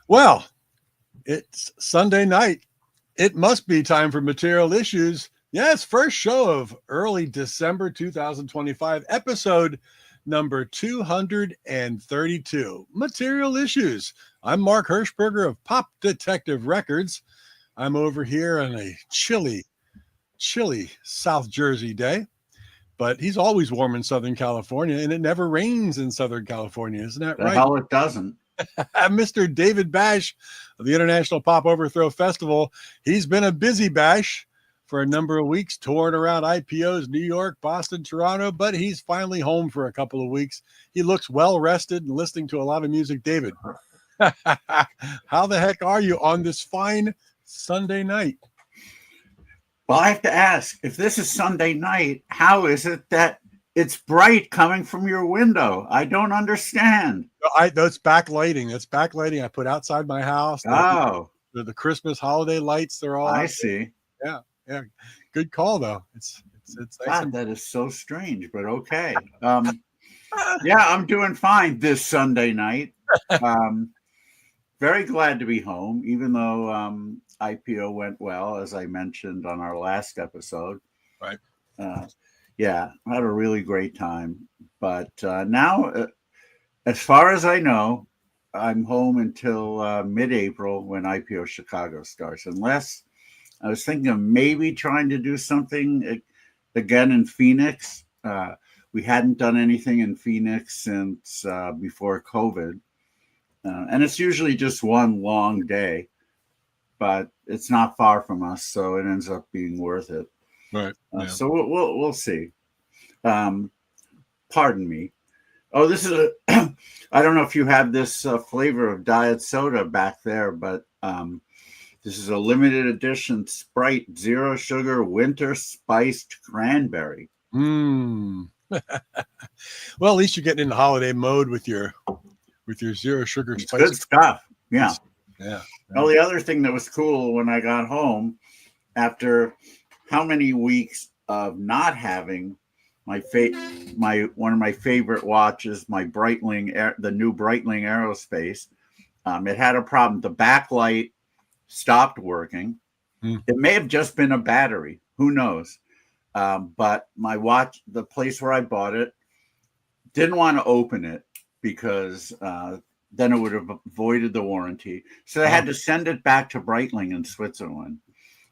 Well, it's Sunday night. It must be time for Material Issues. Yes, first show of early December 2025, episode number 232. Material Issues. I'm Mark Hershberger of Pop Detective Records. I'm over here on a chilly South Jersey day, but he's always warm in Southern California, and it never rains in Southern California. Isn't that The right? hell it doesn't. Mr. David Bash of the International Pop Overthrow Festival. He's been a busy Bash for a number of weeks, touring around IPOs, New York, Boston, Toronto, but he's finally home for a couple of weeks. He looks well rested and listening to a lot of music. David, how the heck are you on this fine Sunday night? Well, I have to ask, if this is Sunday night, how is it that it's bright coming from your window? I don't understand. That's backlighting. That's backlighting I put outside my house. Oh, The Christmas holiday lights, they're all I out. see. Yeah. Good call though. It's nice. God, that is so strange, but okay. Yeah, I'm doing fine this Sunday night. Very glad to be home, even though IPO went well, as I mentioned on our last episode. Right. Yeah, I had a really great time. But now, as far as I know, I'm home until mid-April when IPO Chicago starts. Unless I was thinking of maybe trying to do something again in Phoenix. We hadn't done anything in Phoenix since before COVID. And it's usually just one long day, but it's not far from us, so it ends up being worth it. Right. Yeah. So we'll see. Pardon me. Oh, this is I don't know if you have this flavor of diet soda back there, but this is a limited edition Sprite Zero Sugar Winter Spiced Cranberry. Well, at least you're getting in the holiday mode with your zero sugar It's spice. good stuff. Yeah. Yeah. Well, the other thing that was cool when I got home, after how many weeks of not having one of my favorite watches, my Breitling, the new Breitling Aerospace, it had a problem. The backlight stopped working. It may have just been a battery. Who knows? But my watch, the place where I bought it, didn't want to open it because then it would have voided the warranty. So they had to send it back to Breitling in Switzerland,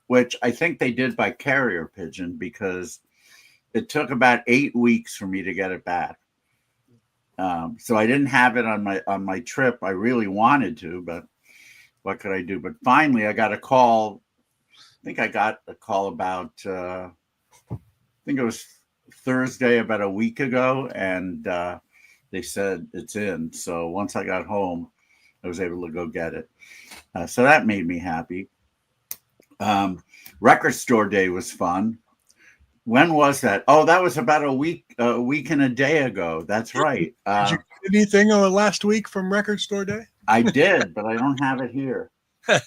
which I think they did by carrier pigeon because it took about 8 weeks for me to get it back. So I didn't have it on my trip. I really wanted to, but what could I do? But finally, I got a call. I think I got a call about, I think it was Thursday, about a week ago, and they said it's in. So once I got home, I was able to go get it. So that made me happy. Record store day was fun. When was that? Oh, that was about a week and a day ago. That's right. Did you get anything last week from Record Store Day? I did, but I don't have it here. But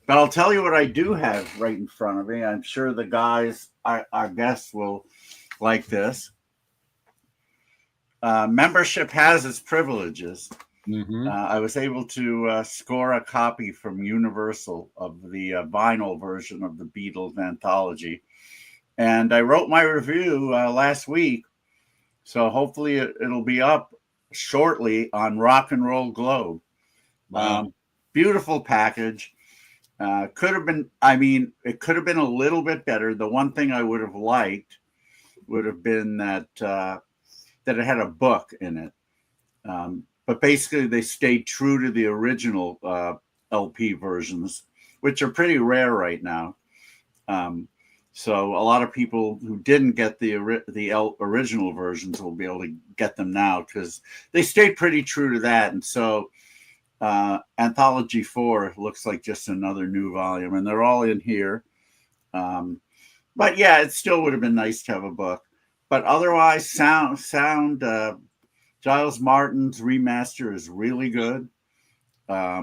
I'll tell you what I do have right in front of me. I'm sure the guys, our guests, will like this. Membership has its privileges. I was able to score a copy from Universal of the vinyl version of the Beatles anthology. And I wrote my review last week. So hopefully it'll be up shortly on Rock and Roll Globe. Wow. Beautiful package. It could have been a little bit better. The one thing I would have liked would have been that it had a book in it. But basically they stayed true to the original LP versions, which are pretty rare right now. So a lot of people who didn't get the original versions will be able to get them now because they stayed pretty true to that. And so Anthology 4 looks like just another new volume, and they're all in here. But yeah, it still would have been nice to have a book. But otherwise, sound Giles Martin's remaster is really good. A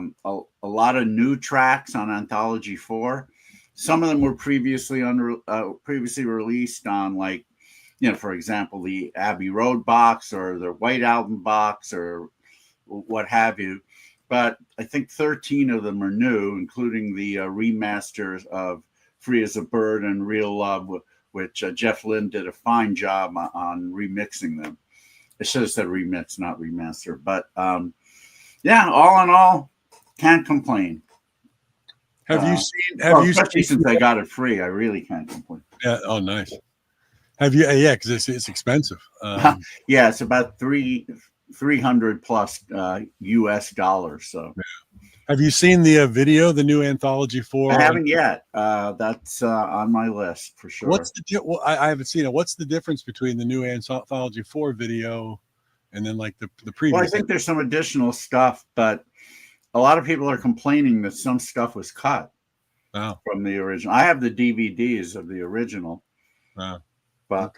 lot of new tracks on Anthology 4. Some of them were previously released on, like, for example, the Abbey Road box or the White Album box or what have you. but I think 13 of them are new, including the remasters of Free as a Bird and Real Love, which Jeff Lynne did a fine job on remixing them. I should have said remix, not remaster. But yeah, all in all, can't complain. Have you seen? Especially since I got it free, I really can't complain. Yeah. Oh, nice. Have you? Yeah, because it's expensive. Yeah, it's about $300 plus US dollars. So, have you seen the video, the new Anthology 4? I haven't yet. That's on my list for sure. I haven't seen it. What's the difference between the new Anthology 4 video and then like the previous? Well, I think there's some additional stuff, but a lot of people are complaining that some stuff was cut from the original. I have the DVDs of the original, but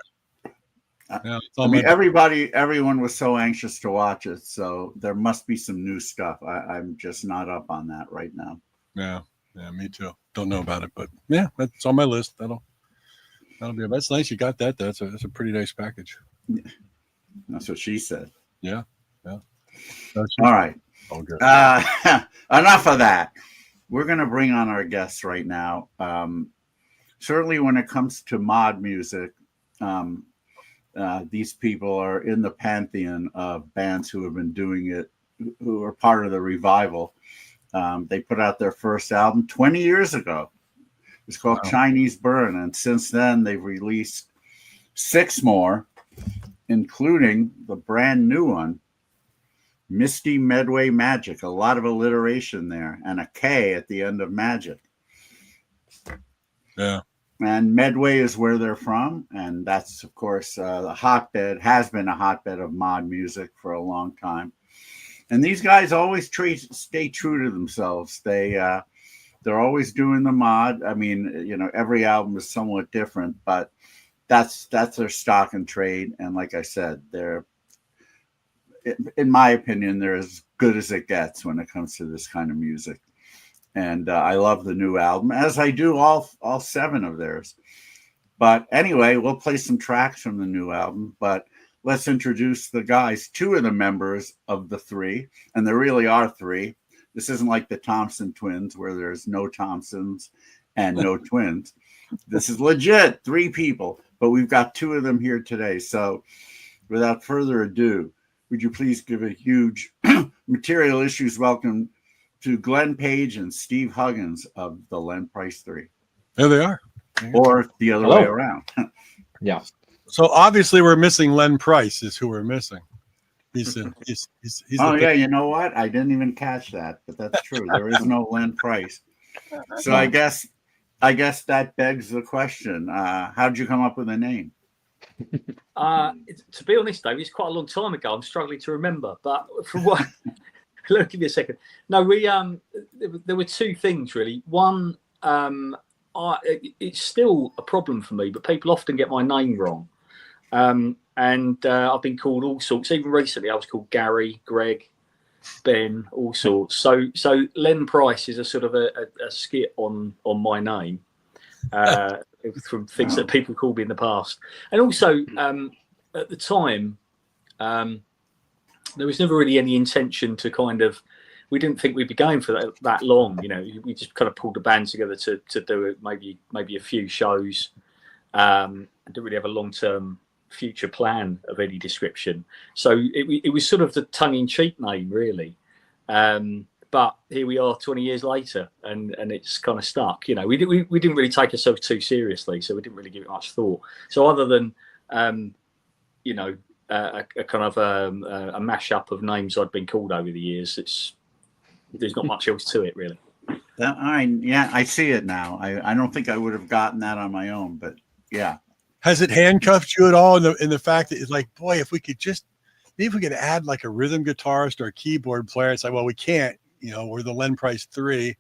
I mean, everyone was so anxious to watch it, so there must be some new stuff. I'm just not up on that right now. Yeah, me too. Don't know about it, but yeah, that's on my list. That'll be. That's nice. You got that. That's a pretty nice package. That's what she said. Yeah. All right. Oh, good. Enough of that. We're going to bring on our guests right now. Certainly when it comes to mod music, these people are in the pantheon of bands who have been doing it, who are part of the revival. They put out their first album 20 years ago. It's called Chinese Burn. And since then, they've released 6 more, including the brand new one, Misty Medway Magic. A lot of alliteration there, and a K at the end of Magic. Yeah. And Medway is where they're from, and that's, of course, has been a hotbed of mod music for a long time. And these guys always stay true to themselves. They're always doing the mod. I mean, you know, every album is somewhat different, but that's their stock and trade. And like I said, in my opinion, they're as good as it gets when it comes to this kind of music. And I love the new album, as I do all 7 of theirs. But anyway, we'll play some tracks from the new album. But let's introduce the guys, 2 of the members of the 3. And there really are 3. This isn't like the Thompson twins where there's no Thompsons and no twins. This is legit 3 people. But we've got 2 of them here today. So without further ado, would you please give a huge Material Issues welcome to Glen Page and Steve Huggins of the Len Price 3. There they are. Or the other way around. Yeah. So obviously we're missing Len Price is who we're missing. He's yeah, you know what? I didn't even catch that, but that's true. There is no Len Price. So I guess that begs the question. How did you come up with a name? To be honest, Dave, it's quite a long time ago. I'm struggling to remember, but from what look, give me a second. No, we there were 2 things really. One, it's still a problem for me, but people often get my name wrong, and I've been called all sorts. Even recently, I was called Gary, Greg, Ben, all sorts. So Len Price is a sort of a skit on my name. From things that people called me in the past. And also, at the time, there was never really any intention to we didn't think we'd be going for that long. You know, we just kind of pulled the band together to do it, maybe a few shows. Didn't really have a long-term future plan of any description. So it was sort of the tongue-in-cheek name, really. But here we are 20 years later, and it's kind of stuck. You know, we didn't really take ourselves too seriously, so we didn't really give it much thought. So other than, you know, a kind of a mashup of names I'd been called over the years, there's not much else to it, really. I see it now. I don't think I would have gotten that on my own, but yeah. Has it handcuffed you at all in the fact that it's like, boy, if we could add like a rhythm guitarist or a keyboard player, it's like, well, we can't. You know, we're the Len Price 3,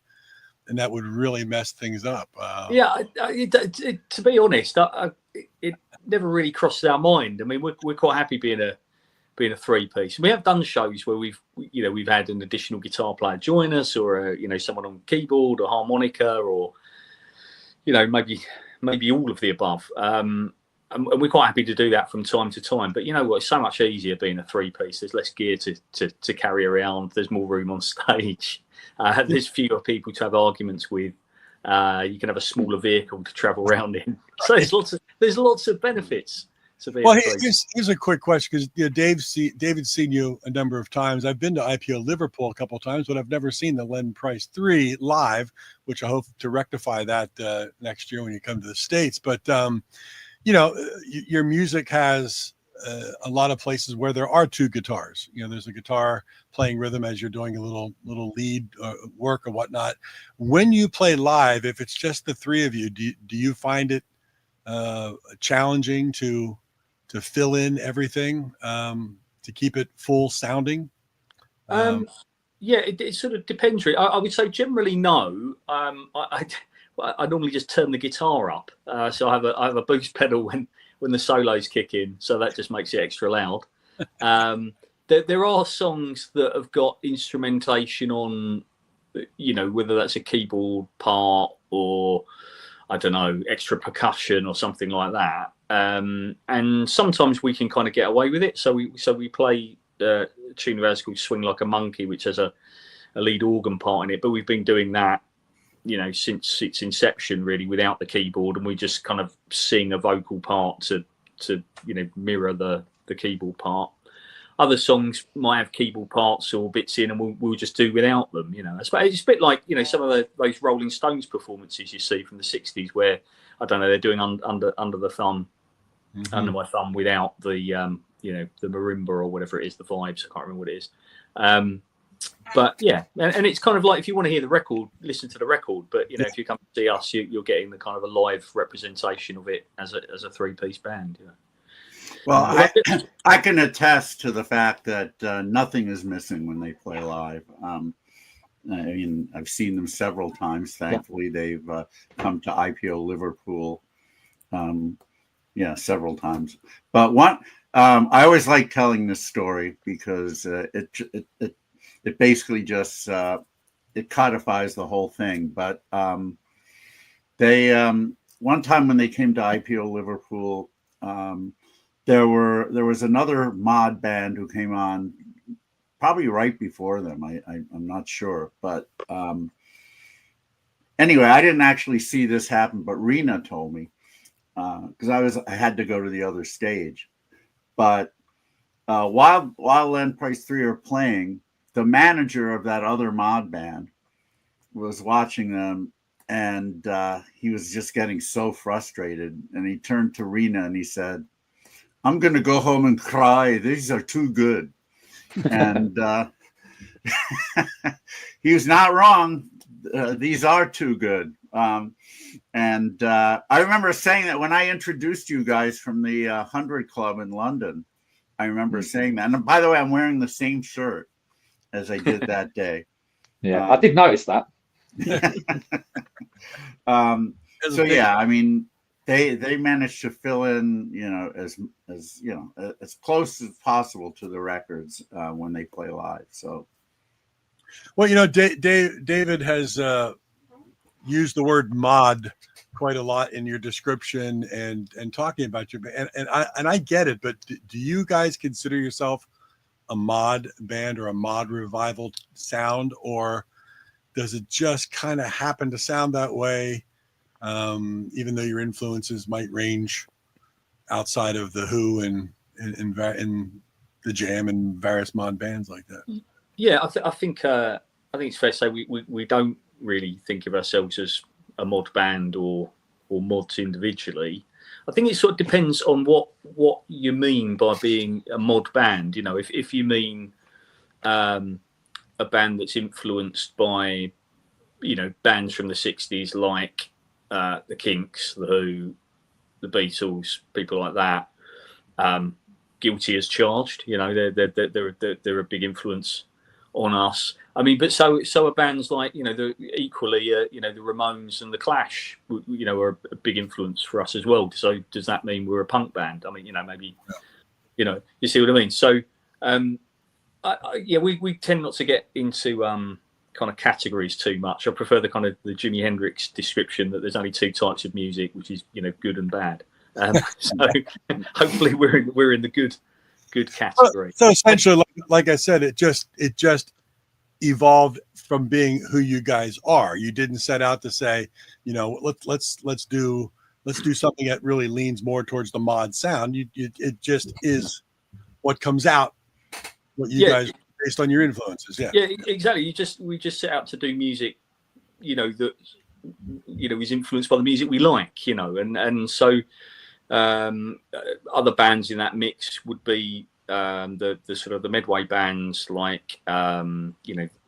and that would really mess things up. To be honest, it never really crosses our mind. I mean, we're quite happy being a 3-piece. We have done shows where we've had an additional guitar player join us, or someone on keyboard or harmonica, or maybe all of the above. and we're quite happy to do that from time to time. But you know what? It's so much easier being a three-piece. There's less gear to carry around. There's more room on stage. There's fewer people to have arguments with. You can have a smaller vehicle to travel around in. So there's lots of benefits to being. Well, here's a quick question, because David's seen you a number of times. I've been to IPO Liverpool a couple of times, but I've never seen the Len Price 3 live, which I hope to rectify that next year when you come to the States. But you know, your music has a lot of places where there are two guitars. You know, there's a guitar playing rhythm as you're doing a little lead work or whatnot. When you play live, if it's just the three of you, do you find it challenging to fill in everything, to keep it full sounding? Yeah, it sort of depends. Really. I would say generally no. I normally just turn the guitar up, so I have a boost pedal when the solos kick in, so that just makes it extra loud. There are songs that have got instrumentation on, you know, whether that's a keyboard part or I don't know, extra percussion or something like that. And sometimes we can kind of get away with it. So we play a tune of ours called "Swing Like a Monkey," which has a lead organ part in it. But we've been doing that, you know, since its inception, really, without the keyboard, and we just kind of sing a vocal part to you know, mirror the keyboard part. Other songs might have keyboard parts or bits in, and we'll just do without them. You know, it's a bit like, you know, some of those Rolling Stones performances you see from the '60s, where I don't know, they're doing under the thumb, under my thumb, without the you know, the marimba or whatever it is, the vibes. I can't remember what it is. But yeah, and it's kind of like, if you want to hear the record, listen to the record. But you know, if you come to see us, you're getting the kind of a live representation of it as a three-piece band. You know. Well, I can attest to the fact that nothing is missing when they play live. I mean, I've seen them several times. Thankfully, they've come to IPO Liverpool, several times. But I always like telling this story because it basically just it codifies the whole thing. But they one time when they came to IPO Liverpool, there was another mod band who came on probably right before them. I'm not sure, but anyway, I didn't actually see this happen, but Rena told me, because I had to go to the other stage. But while Len Price 3 are playing, the manager of that other mod band was watching them, and he was just getting so frustrated. And he turned to Rena and he said, "I'm going to go home and cry. These are too good." And he was not wrong. These are too good. And I remember saying that when I introduced you guys from the 100 Club in London. I remember saying that. And by the way, I'm wearing the same shirt as I did that day. Yeah, I did notice that. So yeah, I mean, they managed to fill in, you know, as close as possible to the records when they play live. So, well, you know, David has used the word mod quite a lot in your description and talking about your band, and I get it, but do you guys consider yourself a mod band or a mod revival sound, or does it just kind of happen to sound that way, even though your influences might range outside of the Who and the Jam and various mod bands like that? Yeah, I think it's fair to say we don't really think of ourselves as a mod band or mods individually. I think it sort of depends on what you mean by being a mod band. You know, if you mean a band that's influenced by, you know, bands from the '60s like the Kinks, the Who, the Beatles, people like that, guilty as charged. You know, they're a big influence on us. I mean, but so are bands like, you know, you know, the Ramones and the Clash, you know, are a big influence for us as well. So does that mean we're a punk band? I mean, you know, maybe, you know, you see what I mean? So, we tend not to get into kind of categories too much. I prefer the kind of the Jimi Hendrix description that there's only two types of music, which is, you know, good and bad. So hopefully we're in the good category. So essentially, like I said, it just evolved from being who you guys are. You didn't set out to say, let's do something that really leans more towards the mod sound. It just is what comes out, what you guys, based on your influences. Yeah, exactly. We just set out to do music, that is influenced by the music we like, and so other bands in that mix would be the sort of the Medway bands, like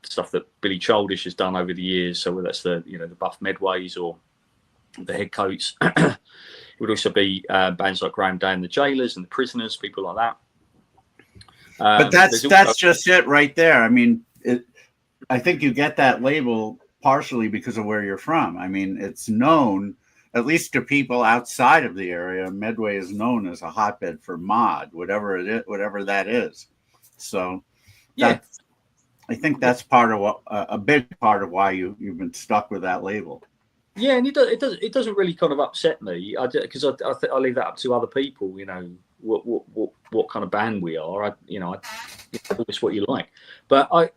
stuff that Billy Childish has done over the years. So whether that's the Buff Medways or the Headcoats, it would also be bands like Graham Day and the Jailers and the Prisoners, people like that. But that's just it right there. I mean, I think you get that label partially because of where you're from. I mean, it's known, at least to people outside of the area, Medway is known as a hotbed for mod, whatever that is. So I think that's part of a big part of why you've been stuck with that label. Yeah, and it doesn't really kind of upset me, because I leave that up to other people. What kind of band we are. It's what you like. But a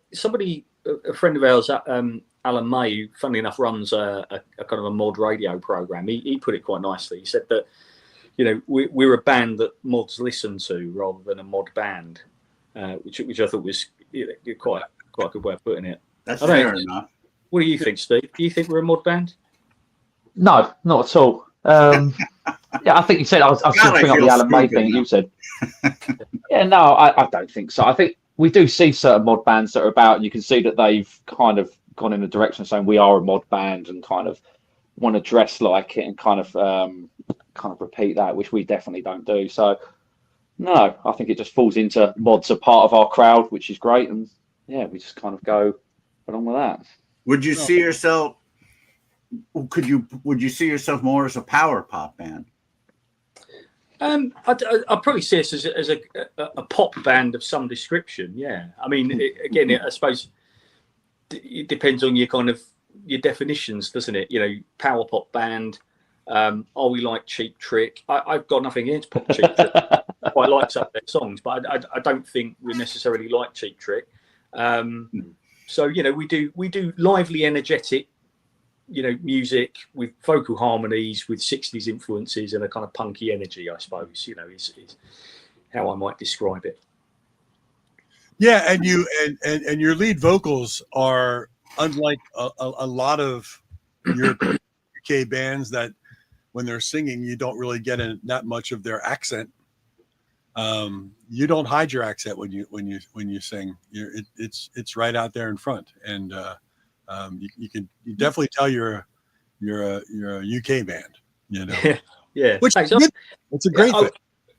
friend of ours, Alan May, who funnily enough runs a kind of a mod radio program. He put it quite nicely. He said that we're a band that mods listen to rather than a mod band, which I thought was quite a good way of putting it. That's fair enough. What do you think, Steve? Do you think we're a mod band? No, not at all. I think you said I was going to bring up the Alan May thing. You said, no, I don't think so. I think we do see certain mod bands that are about. You can see that they've kind of gone in the direction of saying we are a mod band and kind of want to dress like it and kind of repeat that, which we definitely don't do. So no, I think it just falls into mods are part of our crowd, which is great, and we just kind of go along with that. Would you see yourself? Would you see yourself more as a power pop band? I'd probably see us as a pop band of some description. Yeah, I mean, I suppose it depends on your definitions, doesn't it? Power pop band. Are we like Cheap Trick? I've got nothing against pop Cheap Trick. I quite like some of their songs, but I don't think we necessarily like Cheap Trick. So we do lively, energetic, music with vocal harmonies, with 60s influences and a kind of punky energy, I suppose, is how I might describe it. Yeah, and and your lead vocals are unlike a lot of your UK bands that when they're singing, you don't really get that much of their accent. You don't hide your accent when you sing. It's right out there in front, and you definitely tell you're a UK band, Yeah. Which it's a great thing.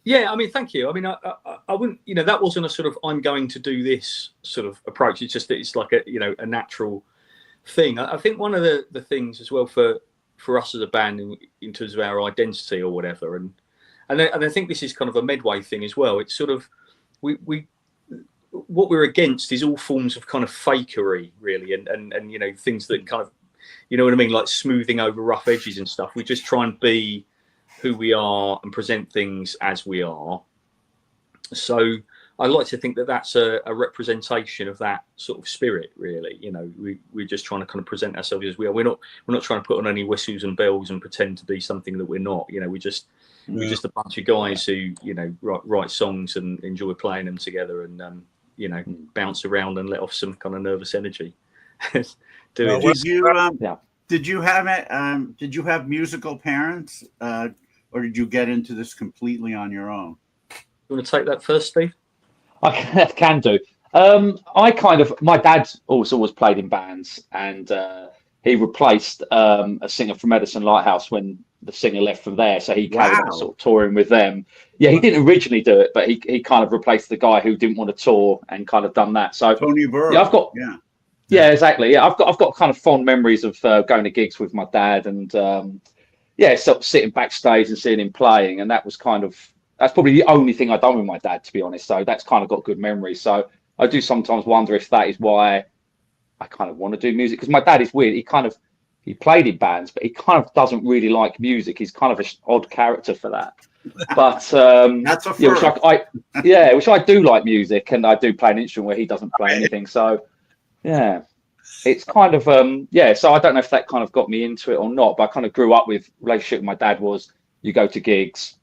Yeah, I mean, thank you. I mean, I wouldn't, that wasn't a sort of I'm going to do this sort of approach. It's just that it's like a natural thing. I think one of the things as well for us as a band in terms of our identity or whatever, and I think this is kind of a Medway thing as well. It's sort of we what we're against is all forms of kind of fakery, really, and things that kind of, what I mean, like smoothing over rough edges and stuff. We just try and be who we are and present things as we are. So I like to think that that's a representation of that sort of spirit, really. We're just trying to kind of present ourselves as we are. We're not trying to put on any whistles and bells and pretend to be something that we're not. We're just a bunch of guys who write songs and enjoy playing them together and bounce around and let off some kind of nervous energy. Did you have musical parents, or did you get into this completely on your own? You want to take that first, Steve? I can do. My dad always played in bands, and he replaced a singer from Edison Lighthouse when the singer left from there, so he carried on sort of touring with them. Yeah, he didn't originally do it, but he kind of replaced the guy who didn't want to tour and kind of done that. So Tony Burrow. Yeah, exactly. Yeah, I've got kind of fond memories of going to gigs with my dad, and sort of sitting backstage and seeing him playing, and that's probably the only thing I've done with my dad, to be honest. So that's kind of got good memories. So I do sometimes wonder if that is why I kind of want to do music, because my dad is weird. he played in bands, but he kind of doesn't really like music. He's kind of an odd character for that. But That's a yeah, which I do like music, and I do play an instrument where he doesn't play anything. So yeah, it's kind of yeah. So I don't know if that kind of got me into it or not, but I kind of grew up with relationship with my dad was you go to gigs,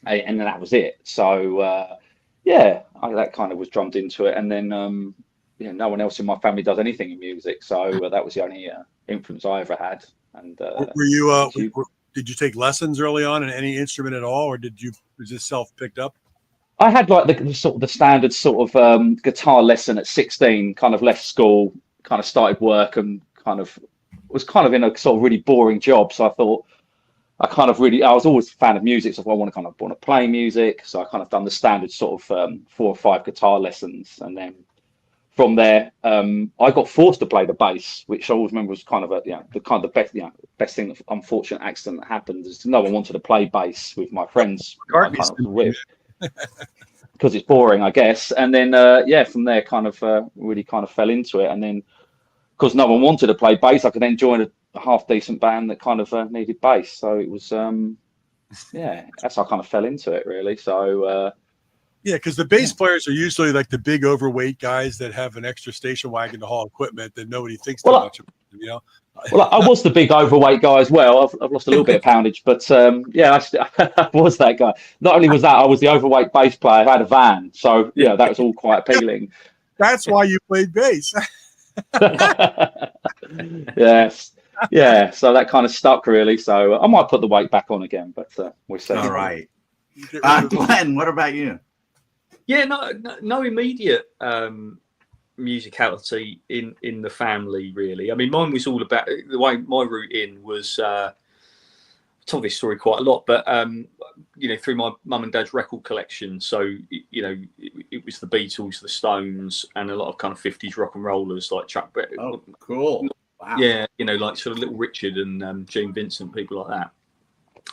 and then that was it. So yeah, that kind of was drummed into it, and then yeah, no one else in my family does anything in music, so that was the only influence I ever had. And were you did you take lessons early on in any instrument at all, or was this self-picked up? I had like the standard sort of guitar lesson at 16, kind of left school, kind of started work, and kind of was kind of in a sort of really boring job. So I thought I was always a fan of music, so I want to play music. So I kind of done the standard sort of 4 or 5 guitar lessons, and then from there, I got forced to play the bass, which I always remember was kind of the best thing, unfortunate accident that happened is no one wanted to play bass with my friends because it's boring, I guess. And then yeah, from there, kind of really kind of fell into it. And then because no one wanted to play bass, I could then join a half decent band that kind of needed bass. So it was yeah, that's how I kind of fell into it really. So. Yeah, because the bass players are usually like the big overweight guys that have an extra station wagon to haul equipment that nobody thinks too much about, you know. Well, I was the big overweight guy as well. I've lost a little bit of poundage, but yeah, I was that guy. Not only was that, I was the overweight bass player who had a van, so yeah, that was all quite appealing. That's why you played bass. Yes, yeah. So that kind of stuck really. So I might put the weight back on again, but we'll see. All right, Glenn, what about you? Yeah, no immediate musicality in the family really. I mean, mine was all about the way my route in was. I've told this story quite a lot, but you know, through my mum and dad's record collection. So you know, it was the Beatles, the Stones, and a lot of kind of 50s rock and rollers like Chuck Berry. Oh, cool! Wow. Yeah, you know, like sort of Little Richard and Gene Vincent, people like that.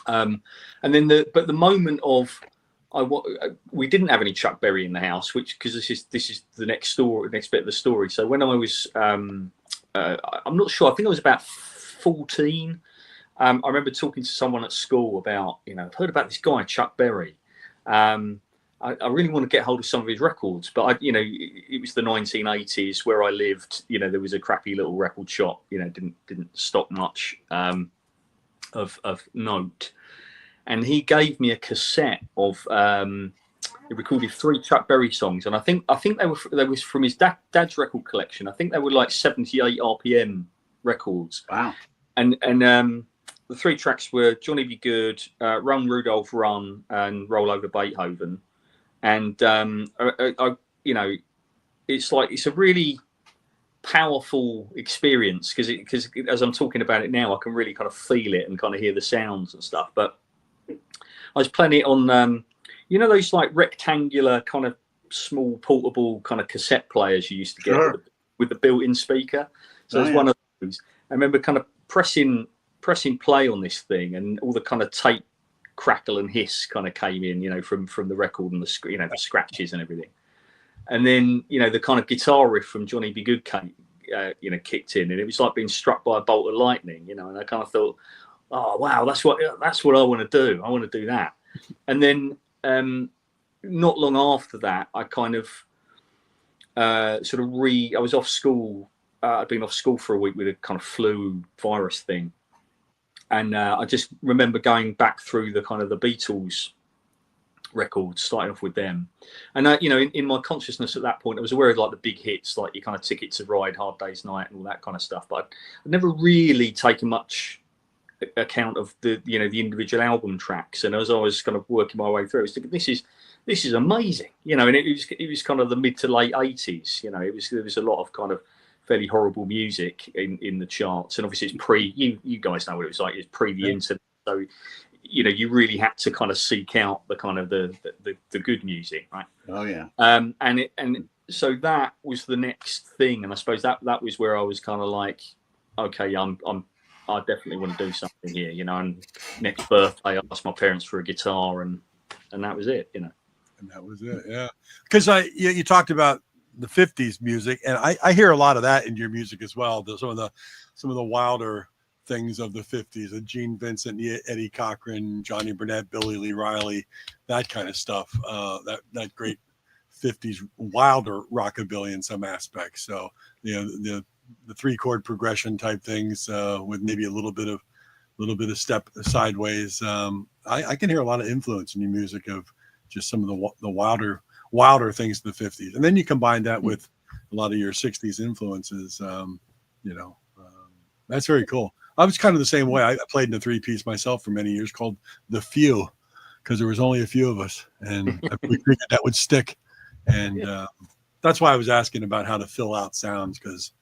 And then the moment of we didn't have any Chuck Berry in the house, because this is the next bit of the story. So when I was, I'm not sure. I think I was about 14. I remember talking to someone at school about, you know, I've heard about this guy Chuck Berry. I really want to get hold of some of his records, but you know, it was the 1980s where I lived. You know, there was a crappy little record shop. You know, didn't stock much of note. And he gave me a cassette of he recorded 3 Chuck Berry songs, and I think they were from his dad's record collection. I think they were like 78 RPM records. Wow! And the 3 tracks were Johnny Be Good, Run Rudolph Run, and Roll Over Beethoven. And I you know, it's a really powerful experience because as I'm talking about it now, I can really kind of feel it and kind of hear the sounds and stuff. But I was playing it on, you know, those like rectangular kind of small portable kind of cassette players you used to get with the built-in speaker. So it's one of those. I remember kind of pressing play on this thing, and all the kind of tape crackle and hiss kind of came in, you know, from the record and the, you know, the scratches and everything. And then, you know, the kind of guitar riff from Johnny Be Good came, you know, kicked in, and it was like being struck by a bolt of lightning, you know. And I kind of thought, oh wow, that's what I want to do. I want to do that. And then not long after that, I kind of I was off school. I'd been off school for a week with a kind of flu virus thing, and I just remember going back through the kind of the Beatles records, starting off with them. And you know, in my consciousness at that point, I was aware of like the big hits, like your kind of Ticket to Ride, Hard Day's Night, and all that kind of stuff. But I'd never really taken much account of the, you know, the individual album tracks. And as I was kind of working my way through, I was thinking, this is amazing, you know. And it was kind of the mid to late 80s, you know. There was a lot of kind of fairly horrible music in the charts, and obviously it's pre, you guys know what it was like, it's pre the internet, so you know, you really had to kind of seek out the kind of the good music, right? Oh yeah. And so that was the next thing, and I suppose that was where I was kind of like, okay, I definitely want to do something here, you know. And next birthday, I asked my parents for a guitar, and that was it, you know. And that was it, yeah. Because you talked about the 50s music, and I hear a lot of that in your music as well. Some of the wilder things of the 50s, Gene Vincent, Eddie Cochran, Johnny Burnett, Billy Lee Riley, that kind of stuff. That great 50s wilder rockabilly in some aspects. So, the 3-chord progression type things with maybe a little bit of step sideways. I can hear a lot of influence in your music of just some of the wilder things of the 50s. And then you combine that with a lot of your 60s influences, that's very cool. I was kind of the same way. I played in a 3-piece myself for many years called The Few, because there was only a few of us, and we figured that would stick. And that's why I was asking about how to fill out sounds, because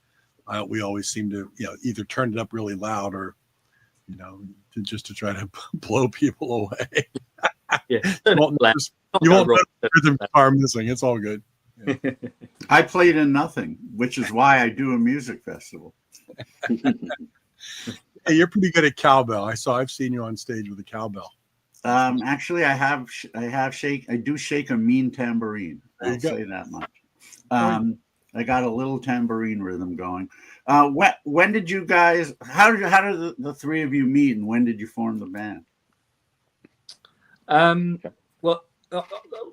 we always seem to, either turn it up really loud or, just to try to blow people away. Yeah, you won't notice the rhythm guitar missing. It's all good. Yeah. I played in nothing, which is why I do a music festival. Hey, you're pretty good at cowbell. I've seen you on stage with a cowbell. Actually, I do shake a mean tambourine. I'll say that much. I got a little tambourine rhythm going. When did you guys? How did the three of you meet, and when did you form the band? Well,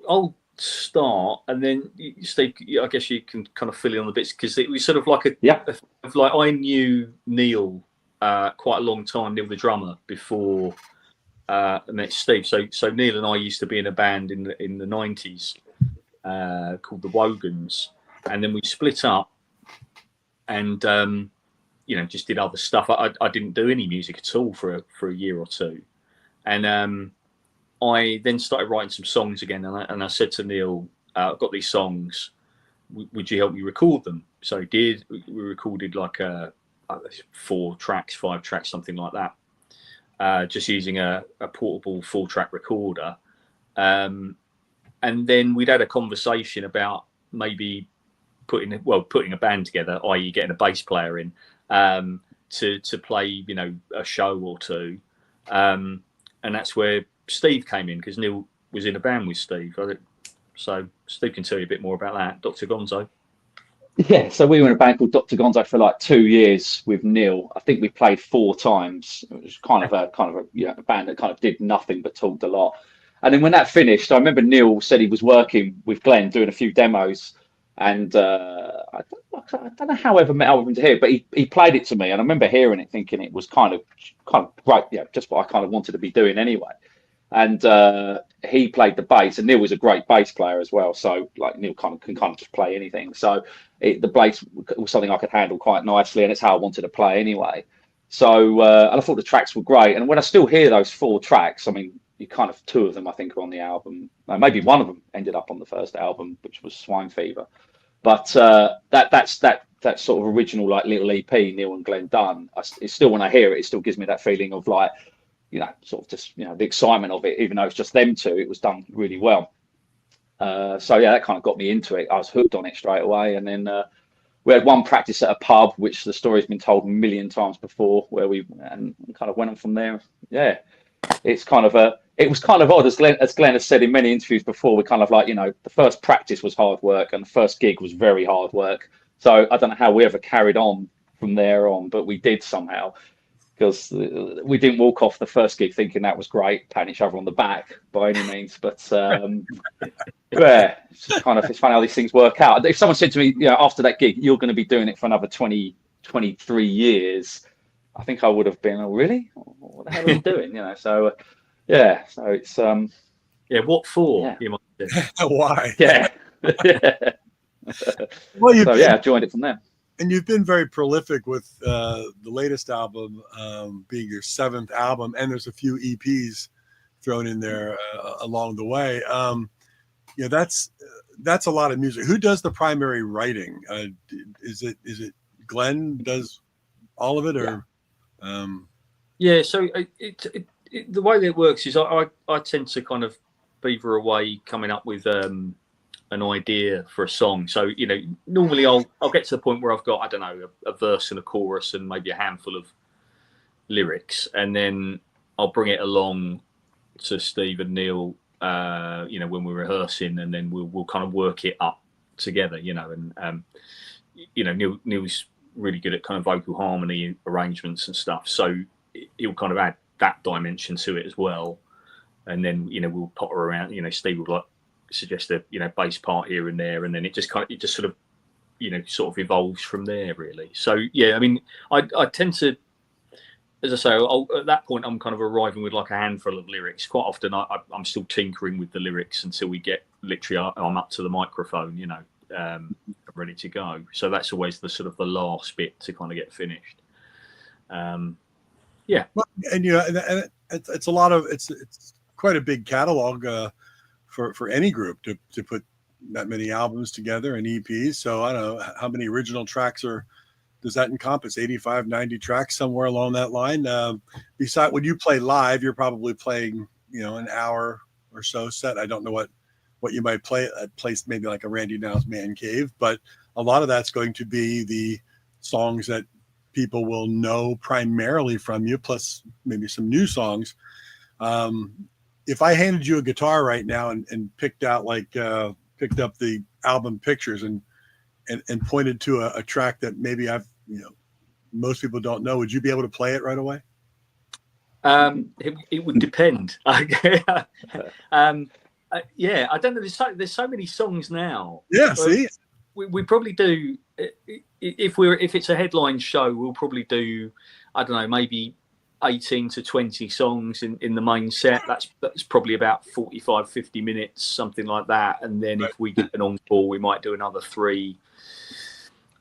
I'll start, and then Steve, I guess you can kind of fill in on the bits, because it was sort of like like I knew Neil quite a long time, Neil the drummer, before I met Steve. So Neil and I used to be in a band in the 90s called the Huggins, and then we split up and just did other stuff. I didn't do any music at all for a year or two, and I then started writing some songs again, and I said to Neil, I've got these songs, would you help me record them? So he did. We recorded like 4 tracks, 5 tracks, something like that, just using a portable 4-track recorder. And then we'd had a conversation about maybe putting a band together, i.e. getting a bass player in to play, a show or two. And that's where Steve came in, because Neil was in a band with Steve. So Steve can tell you a bit more about that. Dr. Gonzo. Yeah, so we were in a band called Dr. Gonzo for like 2 years with Neil. I think we played 4 times. It was kind of a band that kind of did nothing but talked a lot. And then when that finished, I remember Neil said he was working with Glen doing a few demos, and I don't know how I ever met up with him to hear, but he played it to me, and I remember hearing it, thinking it was kind of great, just what I kind of wanted to be doing anyway. And he played the bass, and Neil was a great bass player as well. So like Neil can just play anything. So the bass was something I could handle quite nicely, and it's how I wanted to play anyway. So and I thought the tracks were great. And when I still hear those 4 tracks, I mean, you kind of 2 of them I think are on the album. Maybe one of them ended up on the first album, which was Swine Fever. But that's that sort of original like little EP Neil and Glen done. It's still, when I hear it, it still gives me that feeling of like, sort of just, the excitement of it, even though it's just them 2, it was done really well. So yeah, that kind of got me into it. I was hooked on it straight away. And then we had one practice at a pub, which the story's been told a million times before, where we kind of went on from there. Yeah, it's it was kind of odd, as Glen has said in many interviews before. We kind of like, the first practice was hard work, and the first gig was very hard work. So I don't know how we ever carried on from there on, but we did somehow. Because we didn't walk off the first gig thinking that was great, patting each other on the back by any means. But yeah, it's just it's funny how these things work out. If someone said to me, after that gig, you're going to be doing it for another 20, 23 years, I think I would have been, oh, really? What the hell are you doing? So yeah, so it's what for? Yeah. You might say. Why? Yeah. Well, I joined it from there. And you've been very prolific with the latest album being your 7th album, and there's a few EPs thrown in there along the way. That's a lot of music. Who does the primary writing? Is it Glen does all of it, or? Yeah. So the way that it works is I tend to kind of beaver away coming up with an idea for a song. So normally I'll get to the point where I've got, I don't know, a verse and a chorus and maybe a handful of lyrics, and then I'll bring it along to Steve and Neil when we're rehearsing, and then we'll kind of work it up together, and Neil's really good at kind of vocal harmony arrangements and stuff. So he'll kind of add that dimension to it as well. And then, you know, we'll potter around, you know, Steve will like suggest a, you know, bass part here and there. And then it just sort of, you know, sort of evolves from there really. So, yeah, I mean, I tend to, as I say, at that point, I'm kind of arriving with like a handful of lyrics. Quite often I'm still tinkering with the lyrics until we get literally, I'm up to the microphone, you know, ready to go. So that's always the sort of the last bit to kind of get finished. Yeah. Well, and you know, and it's a lot of, it's quite a big catalog for any group to put that many albums together and EPs. So I don't know how many original tracks does that encompass? 85, 90 tracks, somewhere along that line. Besides, when you play live, you're probably playing, you know, an hour or so set. I don't know what you might play at a place maybe like a Randy Now's Man Cave, but a lot of that's going to be the songs that people will know primarily from you, plus maybe some new songs. If I handed you a guitar right now and picked up the album pictures and pointed to a track that maybe most people don't know, would you be able to play it right away? It would depend. Yeah, I don't know. There's so many songs now. Yeah, see, we probably do. If it's a headline show, we'll probably do, I don't know, maybe 18 to 20 songs in the main set. That's probably about 45, 50 minutes, something like that. And then if we get an encore, we might do another 3,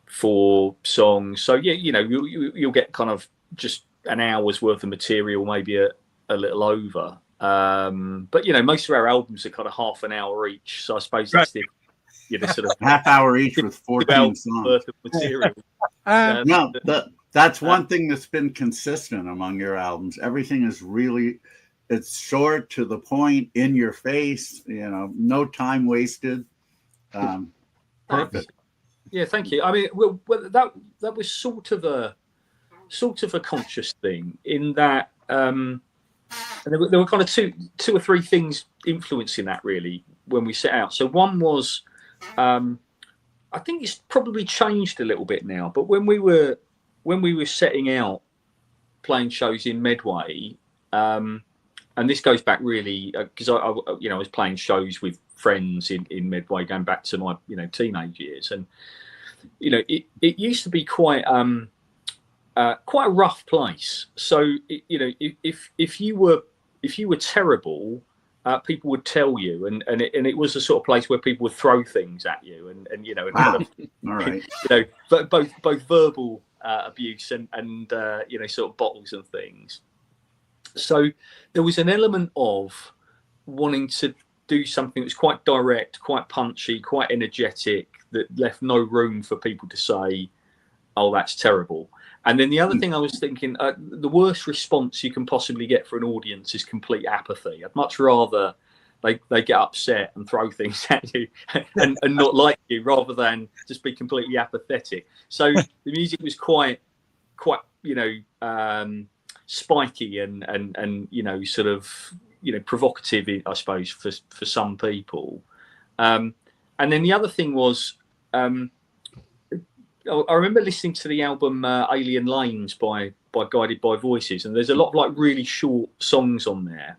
4 songs. So yeah, you know, you'll get kind of just an hour's worth of material, maybe a little over. But you know, most of our albums are kind of half an hour each. So I suppose that's the, you know, sort of half hour each with 14 songs worth of material. No, that's one thing that's been consistent among your albums. Everything is really, it's short, to the point, in your face, you know, no time wasted. Perfect. Yeah, thank you. I mean, well, that was sort of a conscious thing in that, and there were kind of two or three things influencing that really when we set out. So one was, I think it's probably changed a little bit now, but when we were setting out playing shows in Medway, and this goes back really because I was playing shows with friends in Medway going back to my, you know, teenage years, and you know, it used to be quite a rough place. So you know, if you were terrible, people would tell you, and it was a sort of place where people would throw things at you, and you know, and kind of, all right, you know, both verbal abuse and you know, sort of bottles and things. So there was an element of wanting to do something that was quite direct, quite punchy, quite energetic, that left no room for people to say, "Oh, that's terrible." And then the other thing I was thinking, the worst response you can possibly get for an audience is complete apathy. I'd much rather they get upset and throw things at you and not like you, rather than just be completely apathetic. So the music was quite you know, spiky and you know, sort of, you know, provocative, I suppose, for some people. And then the other thing was, I remember listening to the album Alien Lanes by Guided by Voices, and there's a lot of like really short songs on there.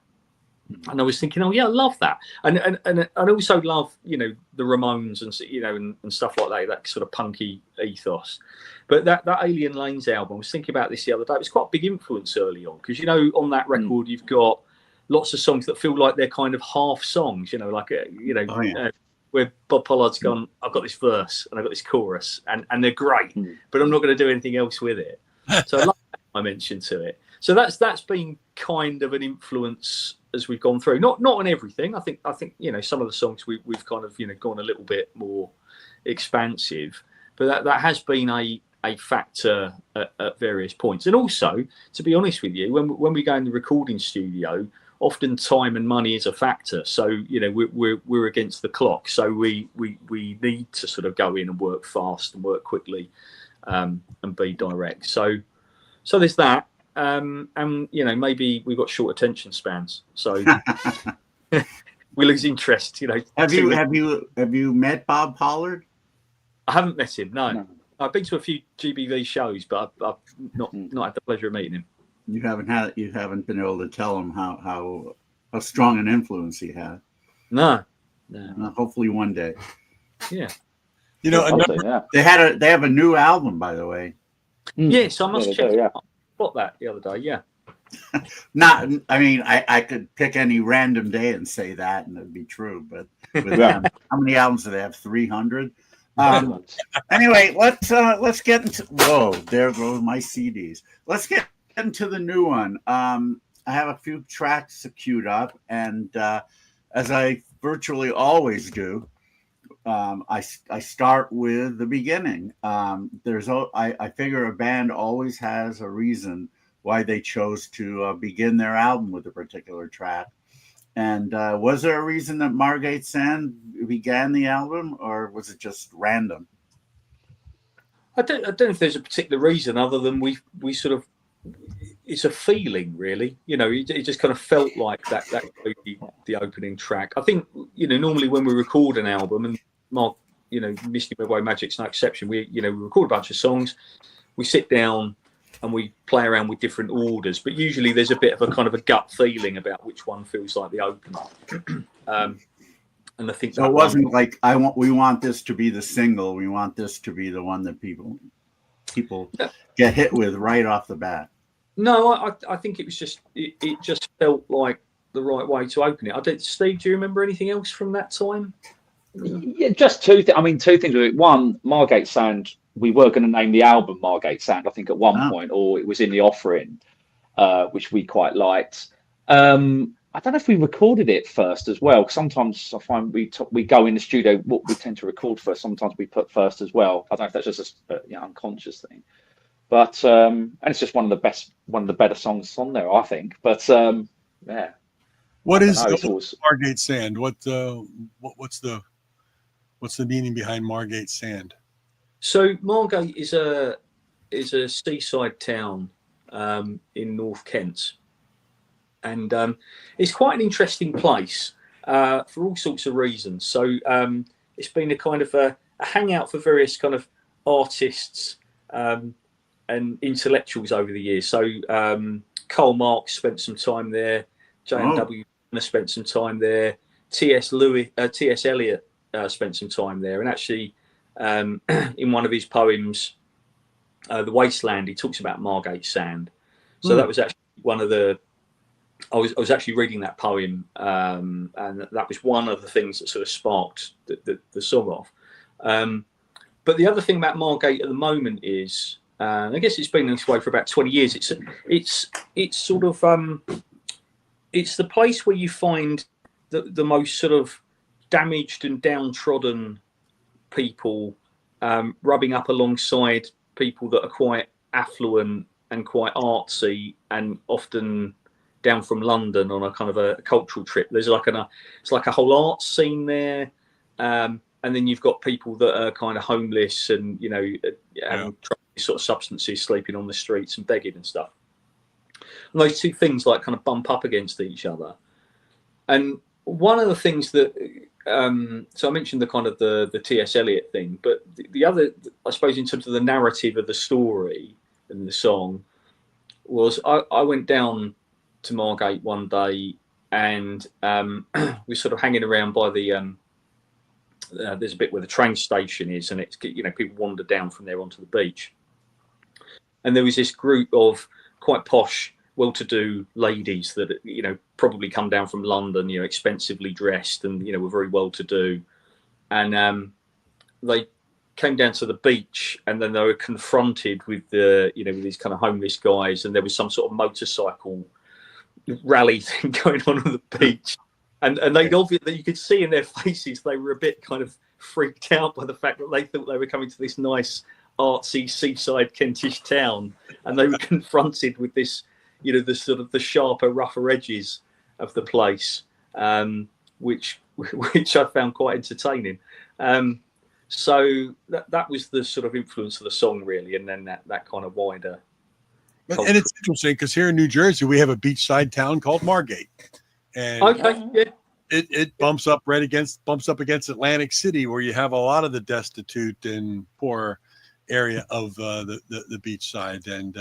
And I was thinking, oh yeah, I love that, and I also love, you know, the Ramones and, you know, and stuff like that sort of punky ethos. But that Alien Lanes album, I was thinking about this the other day. It was quite a big influence early on, because you know, on that record you've got lots of songs that feel like they're kind of half songs, you know, like you know, where Bob Pollard's gone, I've got this verse and I've got this chorus, and they're great, but I'm not going to do anything else with it. So I love that dimension to it. So that's been kind of an influence as we've gone through. Not on everything. I think you know, some of the songs we've kind of, you know, gone a little bit more expansive, but that has been a factor at various points. And also, to be honest with you, when we go in the recording studio, often time and money is a factor. So you know, we're against the clock. So we need to sort of go in and work fast and work quickly, and be direct. So there's that. And you know, maybe we've got short attention spans, so we lose interest. You know, have you met Bob Pollard? I haven't met him. No. I've been to a few GBV shows, but I've not had the pleasure of meeting him. You haven't been able to tell him how strong an influence he had. No. Hopefully one day. Yeah. You know, they have a new album, by the way. Yes, I must check. I got that the other day. Yeah. I could pick any random day and say that, and it'd be true. But with them, how many albums do they have? 300. Anyway, let's get into. Whoa, there goes my CDs. Let's get into the new one. I have a few tracks queued up, and as I virtually always do, I start with the beginning. I figure a band always has a reason why they chose to begin their album with a particular track. And was there a reason that Margate Sand began the album, or was it just random? I don't know if there's a particular reason other than we sort of, it's a feeling, really. You know, it just kind of felt like that could be the opening track. I think, you know, normally when we record an album, and Mark, you know, Misty Midway Magic's no exception, we record a bunch of songs, we sit down and we play around with different orders, but usually there's a bit of a kind of a gut feeling about which one feels like the opener. And I think so it wasn't like we want this to be the single, we want this to be the one that people get hit with right off the bat. No, I think it was just it just felt like the right way to open it. Steve, do you remember anything else from that time? Yeah, just two things. Two things with it. One, Margate Sand. We were going to name the album Margate Sand, I think, at one point, or it was in the offering, which we quite liked. I don't know if we recorded it first as well. Sometimes I find we go in the studio, what we tend to record first. Sometimes we put first as well. I don't know if that's just a unconscious thing, but and it's just one of the better songs on there, I think. But yeah. What is Margate Sand? What's the meaning behind Margate Sand? So Margate is a seaside town in North Kent, and it's quite an interesting place for all sorts of reasons. So it's been a kind of a hangout for various kind of artists and intellectuals over the years. So Karl Marx spent some time there. J.M.W. spent some time there. T.S. Eliot spent some time there, and actually. In one of his poems, The Wasteland, he talks about Margate Sand. So that was actually one of the. I was actually reading that poem, and that was one of the things that sort of sparked the song off. But the other thing about Margate at the moment is, I guess it's been this way for about 20 years. It's sort of it's the place where you find the most sort of damaged and downtrodden people rubbing up alongside people that are quite affluent and quite artsy and often down from London on a kind of a cultural trip. There's it's like a whole art scene there, and then you've got people that are kind of homeless and trying sort of substances, sleeping on the streets and begging and stuff. And those two things like kind of bump up against each other. And one of the things that so I mentioned the kind of the T.S. Eliot thing, but the other, I suppose, in terms of the narrative of the story and the song, was I went down to Margate one day and we're sort of hanging around by the there's a bit where the train station is, and it's people wander down from there onto the beach, and there was this group of quite posh, well-to-do ladies that probably come down from London, expensively dressed, and were very well-to-do, and they came down to the beach, and then they were confronted with with these kind of homeless guys, and there was some sort of motorcycle rally thing going on the beach, and they obviously, you could see in their faces they were a bit kind of freaked out by the fact that they thought they were coming to this nice artsy seaside Kentish town, and they were confronted with this. The sort of the sharper, rougher edges of the place, which I found quite entertaining. So that was the sort of influence of the song, really, and then that kind of wider. And it's interesting because here in New Jersey we have a beachside town called Margate, and it bumps up against Atlantic City, where you have a lot of the destitute and poor area of the beach side, and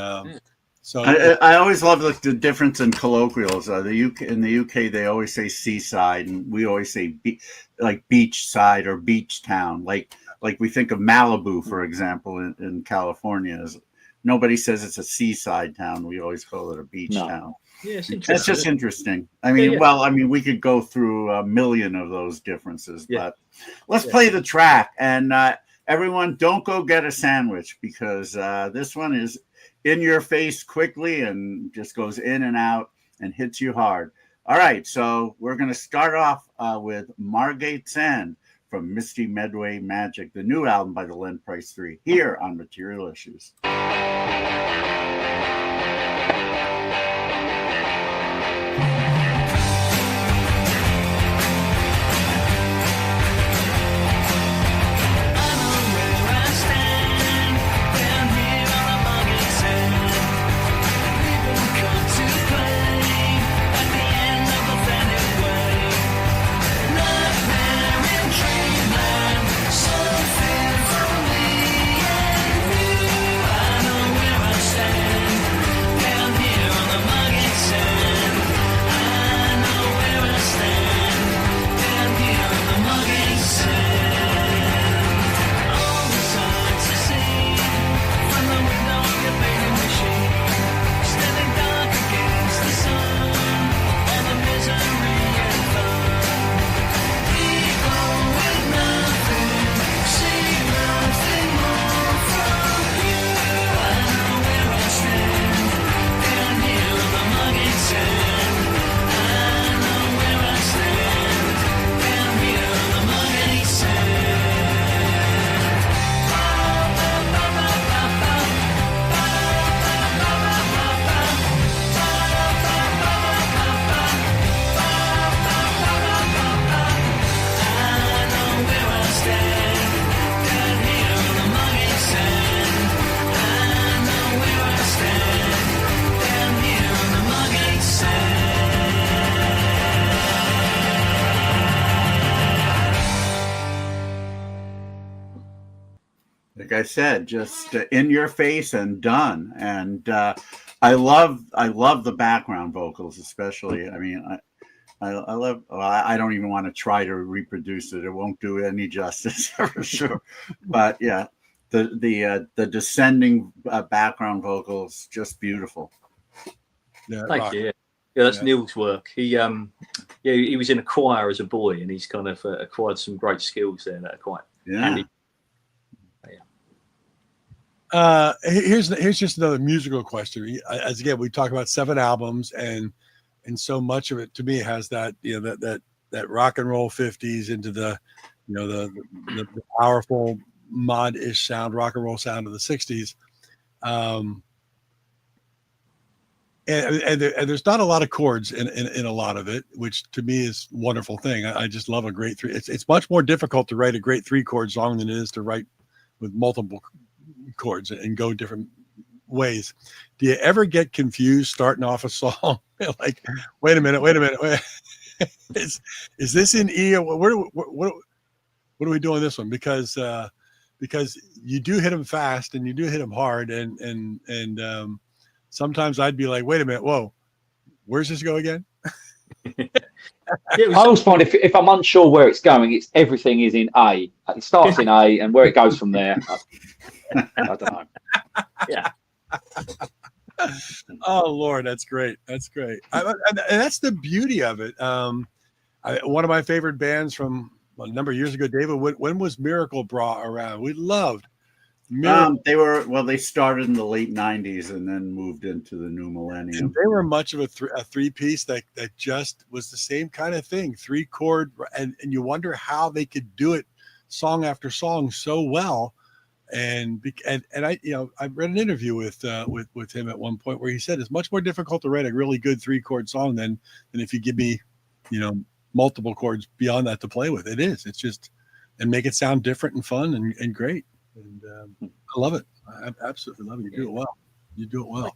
so I always love the difference in colloquials. In the UK they always say seaside, and we always say like beach side or beach town. Like we think of Malibu, for example, in California. Nobody says it's a seaside town. We always call it a beach town. Yeah, it's interesting. That's just interesting. I mean, we could go through a million of those differences, but let's play the track. And everyone, don't go get a sandwich, because this one is in your face quickly and just goes in and out and hits you hard. All right, so we're going to start off with Margate Sand from Misty Medway Magic, the new album by the Len Price 3, here on Material Issues. Like I said, just in your face and done. And I love the background vocals, especially. I mean, I love. Well, I don't even want to try to reproduce it. It won't do it any justice for sure. But yeah, the descending background vocals, just beautiful. Yeah, thank you. Yeah, that's Neil's work. He was in a choir as a boy, and he's kind of acquired some great skills there that are quite handy. Here's just another musical question. As again, we talk about 7 albums, and so much of it to me has that that rock and roll 50s into the the powerful mod-ish sound, rock and roll sound of the 60s. And there's not a lot of chords in a lot of it, which to me is a wonderful thing. I just love a great 3. It's much more difficult to write a great 3-chord song than it is to write with multiple chords and go different ways. Do you ever get confused starting off a song like, wait a minute, is this in E, or what are we doing this one? Because you do hit them fast and you do hit them hard, and sometimes I'd be like, wait a minute, whoa, where's this go again? I always find if I'm unsure where it's going, everything is in A. It starts in A, and where it goes from there, I don't know. Yeah. Oh Lord, that's great. That's great. And that's the beauty of it. One of my favorite bands from a number of years ago, David. When was Miracle Bra around? We loved. They started in the late 90s and then moved into the new millennium. And they were much of a 3-piece that just was the same kind of thing, 3-chord, and you wonder how they could do it song after song so well. And I read an interview with him at one point where he said it's much more difficult to write a really good 3-chord song than if you give me multiple chords beyond that to play with. It's just, and make it sound different and fun and great. And I love it. I absolutely love it. You do it well.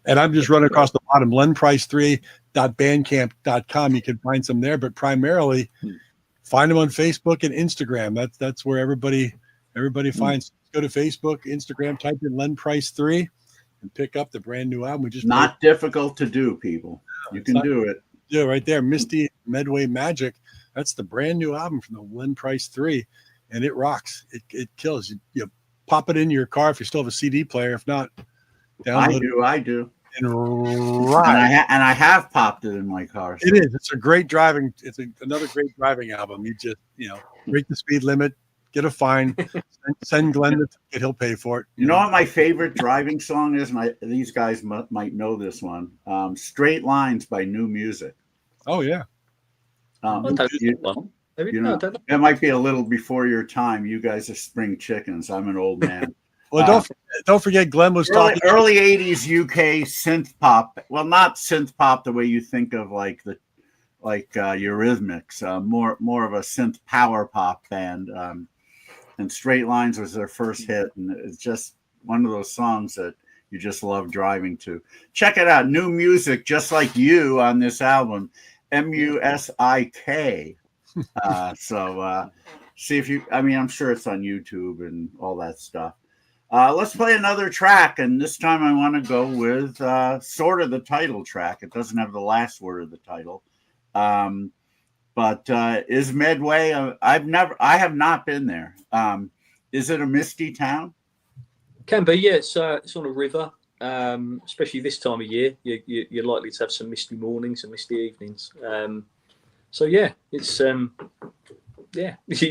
And I'm just running across the bottom, lenprice3.bandcamp.com. You can find some there, but primarily find them on Facebook and Instagram. That's where everybody finds. go to Facebook, Instagram, type in Len Price 3 and pick up the brand new album. We just not difficult to do, people. You can do it. Yeah, right there. Misty Medway Magic. That's the brand new album from the Len Price 3. And it rocks. It kills. You pop it in your car if you still have a CD player. If not, download it. I do. And I have popped it in my car. So. It is. It's a great driving. It's another great driving album. You just, break the speed limit, get a fine, send Glen the ticket. He'll pay for it. You know what my favorite driving song is? These guys might know this one. Straight Lines by New Music. Oh, yeah. It might be a little before your time. You guys are spring chickens. I'm an old man. Well, don't forget Glen was talking early 80s UK synth pop. Well, not synth pop the way you think of like Eurythmics, more of a synth power pop band. And Straight Lines was their first hit, and it's just one of those songs that you just love driving to. Check it out. New Music, just like you on this album, MUSIK. So see if you. I mean, I'm sure it's on YouTube and all that stuff. Let's play another track, and this time I want to go with sort of the title track. It doesn't have the last word of the title, but is Medway? I have not been there. Is it a misty town? Can be, yeah. It's on a river, especially this time of year. You're likely to have some misty mornings and misty evenings. So yeah, it's you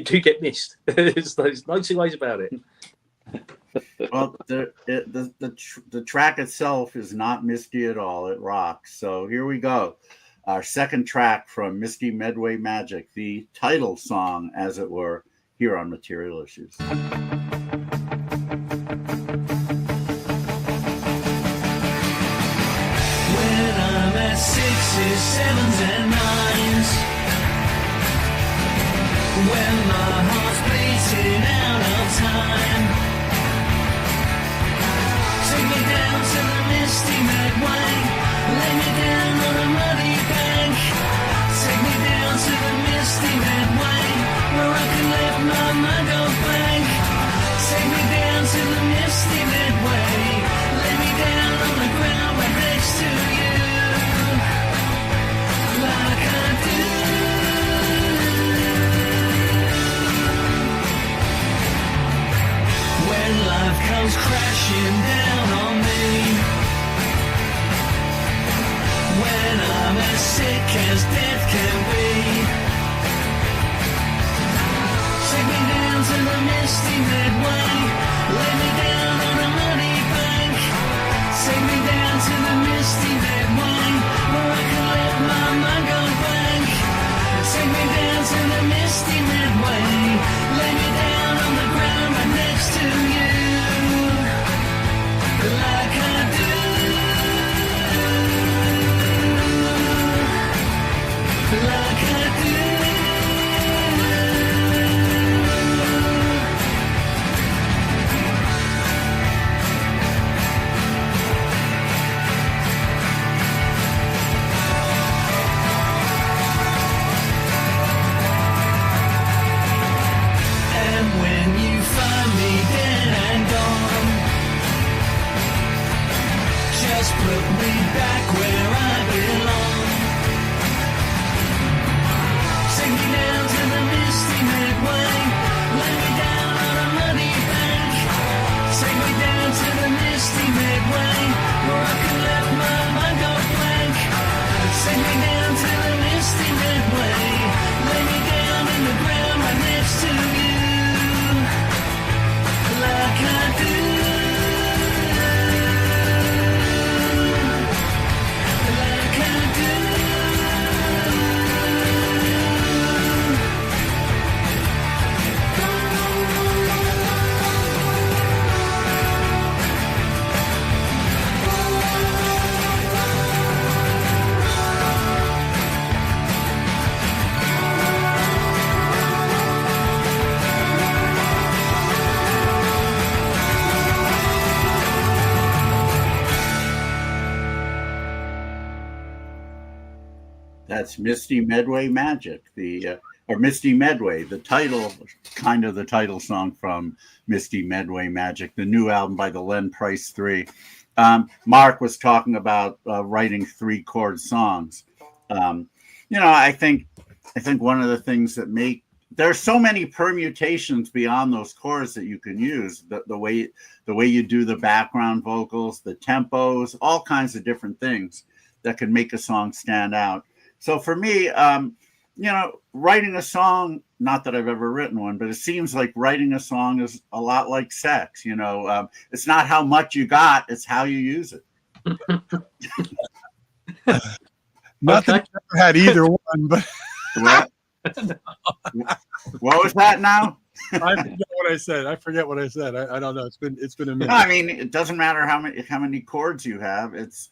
do get missed. There's no two ways about it. Well, the track itself is not misty at all. It rocks. So here we go. Our second track from Misty Medway Magic, the title song, as it were, here on Material Issues. When I'm at 6s, 7s, and 9s, when my heart's beating out of time, take me down to the misty Medway, lay me down on a muddy bank, take me down to the misty Medway, where I can let my mind go blank, take me down to the misty Medway, lay me down on the ground right next to you, like I do. When life comes crashing down on me, when I'm as sick as death can be, take me down to the misty Medway, lay me down on a muddy bank, take me down to the misty Medway, where I can let my mind go blank, take me down to the misty Medway, lay me down on the ground right next to you, like I do, like I do. And when you find me dead and gone, just put me back where I belong. Take me down to the misty Medway, lay me down on a muddy bank, take me down to the misty Medway, where I can let my mind go blank, take me down to the misty Medway, lay me down in the ground right next to you, like I do, like I do. That's Misty Medway Magic, or Misty Medway, the title song from Misty Medway Magic, the new album by the Len Price 3. Mark was talking about writing 3-chord songs. I think one of the things that there's so many permutations beyond those chords that you can use. The way you do the background vocals, the tempos, all kinds of different things that can make a song stand out. So for me, writing a song, not that I've ever written one, but it seems like writing a song is a lot like sex. It's not how much you got, it's how you use it. Not that I've ever had either one, but what was that now? I forget what I said. I don't know. It's been a minute. No, I mean, it doesn't matter how many chords you have. If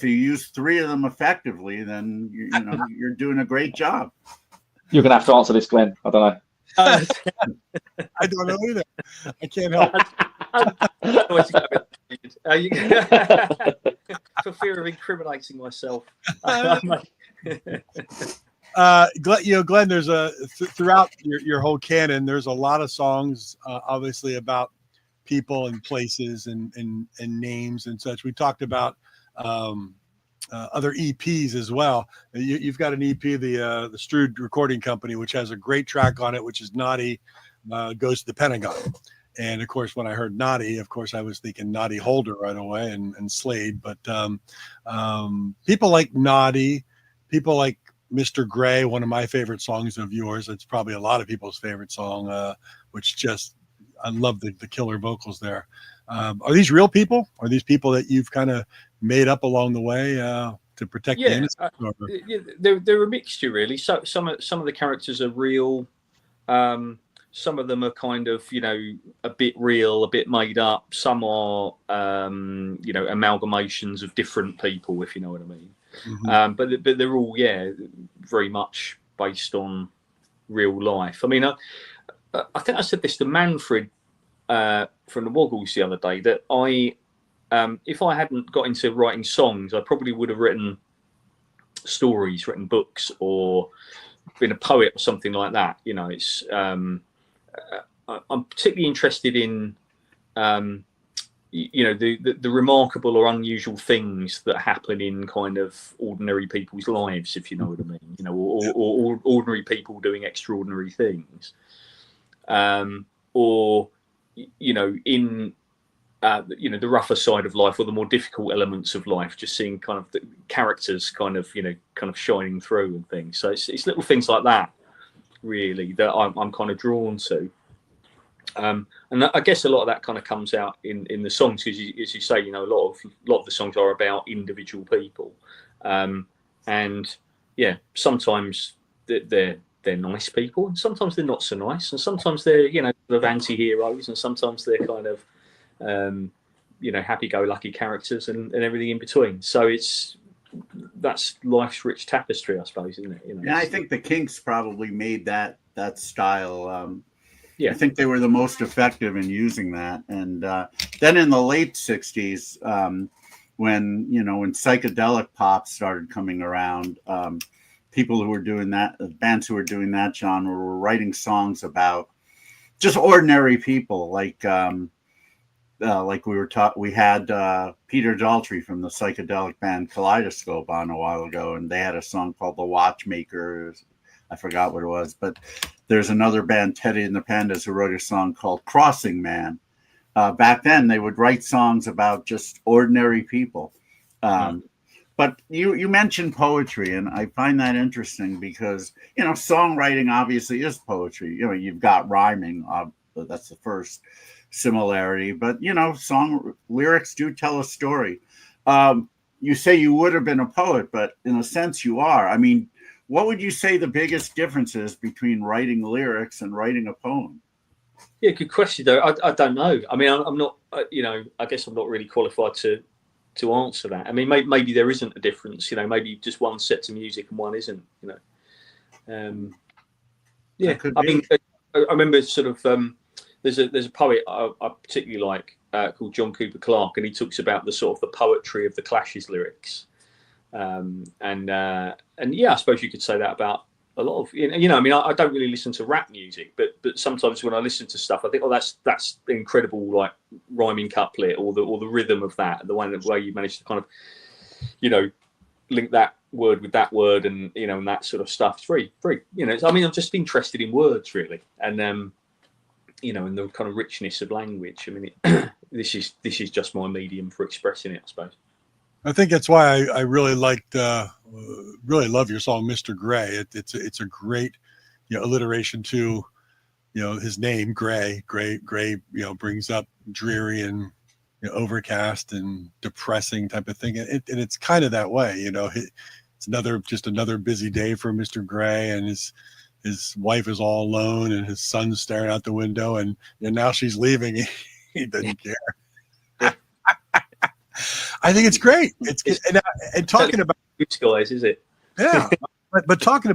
you use 3 of them effectively, then you're doing a great job. You're gonna have to answer this, Glenn. I don't know. I don't know either. I can't help it. For fear of incriminating myself. Glenn, there's throughout your whole canon, there's a lot of songs, obviously, about people and places and names and such. We talked about other EPs as well. You've got an EP, the Strood Recording Company, which has a great track on it, which is Naughty Goes to the Pentagon. And of course, when I heard Naughty, of course, I was thinking Naughty Holder right away and Slade. But people like Naughty, people like Mr. Gray, one of my favorite songs of yours. It's probably a lot of people's favorite song, which just, I love the killer vocals there. Are these real people? Are these people that you've kind of made up along the way to protect the innocent? They're a mixture, really. So some of the characters are real. Some of them are kind of, a bit real, a bit made up. Some are, amalgamations of different people, if you know what I mean. Mm-hmm. But they're all, very much based on real life. I mean, I think I said this to Manfred from the Woggles the other day, that if I hadn't got into writing songs, I probably would have written stories, written books, or been a poet or something like that. It's I'm particularly interested in the remarkable or unusual things that happen in kind of ordinary people's lives, if you know what I mean. Or ordinary people doing extraordinary things, or in the rougher side of life or the more difficult elements of life, just seeing kind of the characters kind of shining through and things. So it's little things like that, really, that I'm kind of drawn to. And I guess a lot of that kind of comes out in the songs, because as you say, a lot of the songs are about individual people, and sometimes they're nice people, and sometimes they're not so nice, and sometimes they're sort of anti-heroes, and sometimes they're kind of happy-go-lucky characters, and everything in between. So that's life's rich tapestry, I suppose, isn't it? Yeah, I think the Kinks probably made that style. I think they were the most effective in using that. And then in the late 60s, when psychedelic pop started coming around, people who were doing that, bands who were doing that genre, were writing songs about just ordinary people. Like we had Peter Daltrey from the psychedelic band Kaleidoscope on a while ago, and they had a song called The Watchmakers. I forgot what it was, but there's another band, Teddy and the Pandas, who wrote a song called Crossing Man. Back then, they would write songs about just ordinary people. But you mentioned poetry, and I find that interesting because, songwriting obviously is poetry. You've got rhyming. That's the first similarity. But, song lyrics do tell a story. You say you would have been a poet, but in a sense you are. I mean, what would you say the biggest difference is between writing lyrics and writing a poem? Yeah, good question, though. I don't know. I mean, I'm not, I guess I'm not really qualified to answer that. I mean, maybe there isn't a difference. Maybe just one sets of music and one isn't. I mean, I remember sort of there's a poet I particularly like called John Cooper Clarke, and he talks about the sort of the poetry of the Clash's lyrics. I suppose you could say that about a lot of I mean, I don't really listen to rap music, but sometimes when I listen to stuff, I think, oh, that's incredible, like rhyming couplet or the rhythm of that, the way you manage to kind of link that word with that word, and and that sort of stuff. It's very I mean, I'm just interested in words really, and and the kind of richness of language. I mean, this is just my medium for expressing it, I suppose. I think that's why I really liked, really love your song, Mr. Gray. It's a great, alliteration to, his name, Gray. Gray, brings up dreary and overcast and depressing type of thing, and it's kind of that way. It's another busy day for Mr. Gray, and his wife is all alone, and his son's staring out the window, and now she's leaving. He doesn't care. I think it's great. It's and talking about guys, is it? Yeah, but talking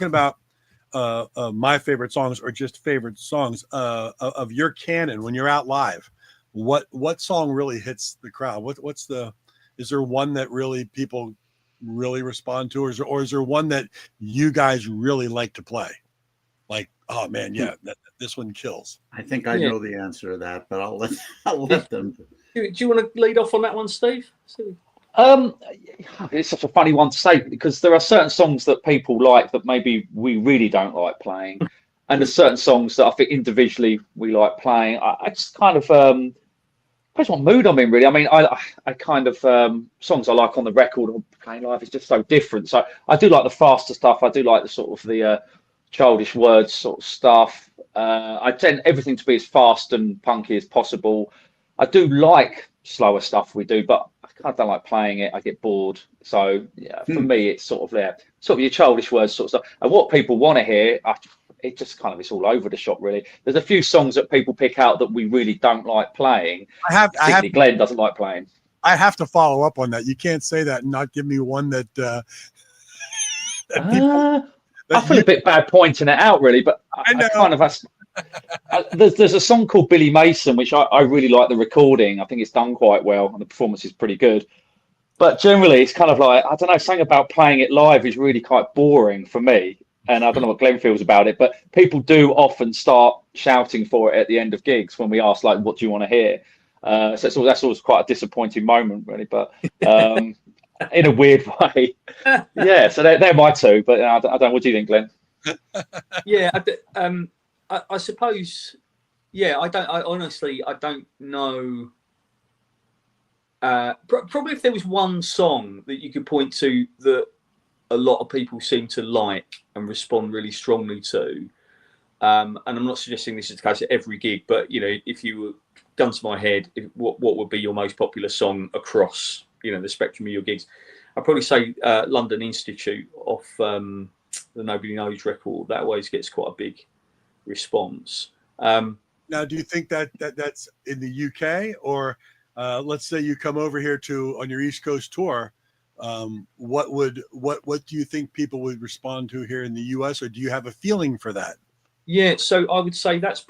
about my favorite songs, or just favorite songs of your canon when you're out live. What song really hits the crowd? Is there one that really people really respond to, or is there one that you guys really like to play? Like, oh man, yeah, this one kills. I think I know the answer to that, but I'll let them. Do you want to lead off on that one, Steve? It's such a funny one to say, because there are certain songs that people like that maybe we really don't like playing, and there's certain songs that I think individually we like playing. I just kind of depends what mood I'm in, really. I mean, I kind of songs I like on the record or playing live is just so different. So I do like the faster stuff. I do like the sort of the childish words sort of stuff. I tend everything to be as fast and punky as possible. I do like slower stuff we do, but I kind of don't like playing it. I get bored. So yeah, for me, it's sort of your childish words sort of stuff. And what people want to hear, it just kind of, it's all over the shop really. There's a few songs that people pick out that we really don't like playing. Glen doesn't like playing. I have to follow up on that. You can't say that and not give me one that. I feel a bit bad pointing it out, really, but I kind of there's a song called Billy Mason, which I really like the recording. I think it's done quite well, and the performance is pretty good. But generally, it's kind of like, I don't know, something about playing it live is really quite boring for me. And I don't know what Glen feels about it, but people do often start shouting for it at the end of gigs when we ask, like, what do you want to hear? So that's always quite a disappointing moment, really. But in a weird way. Yeah, so they're my two, but I don't. What do you think, Glen? Yeah, I suppose. Yeah, I honestly don't know. Probably if there was one song that you could point to that a lot of people seem to like and respond really strongly to, and I'm not suggesting this is the case at every gig, but if you were gun to my head, what would be your most popular song across the spectrum of your gigs? I'd probably say London Institute off the Nobody Knows record. That always gets quite a big response. Now, do you think that's in the UK, or let's say you come over here on your East Coast tour? What do you think people would respond to here in the US, or do you have a feeling for that? Yeah, so I would say that's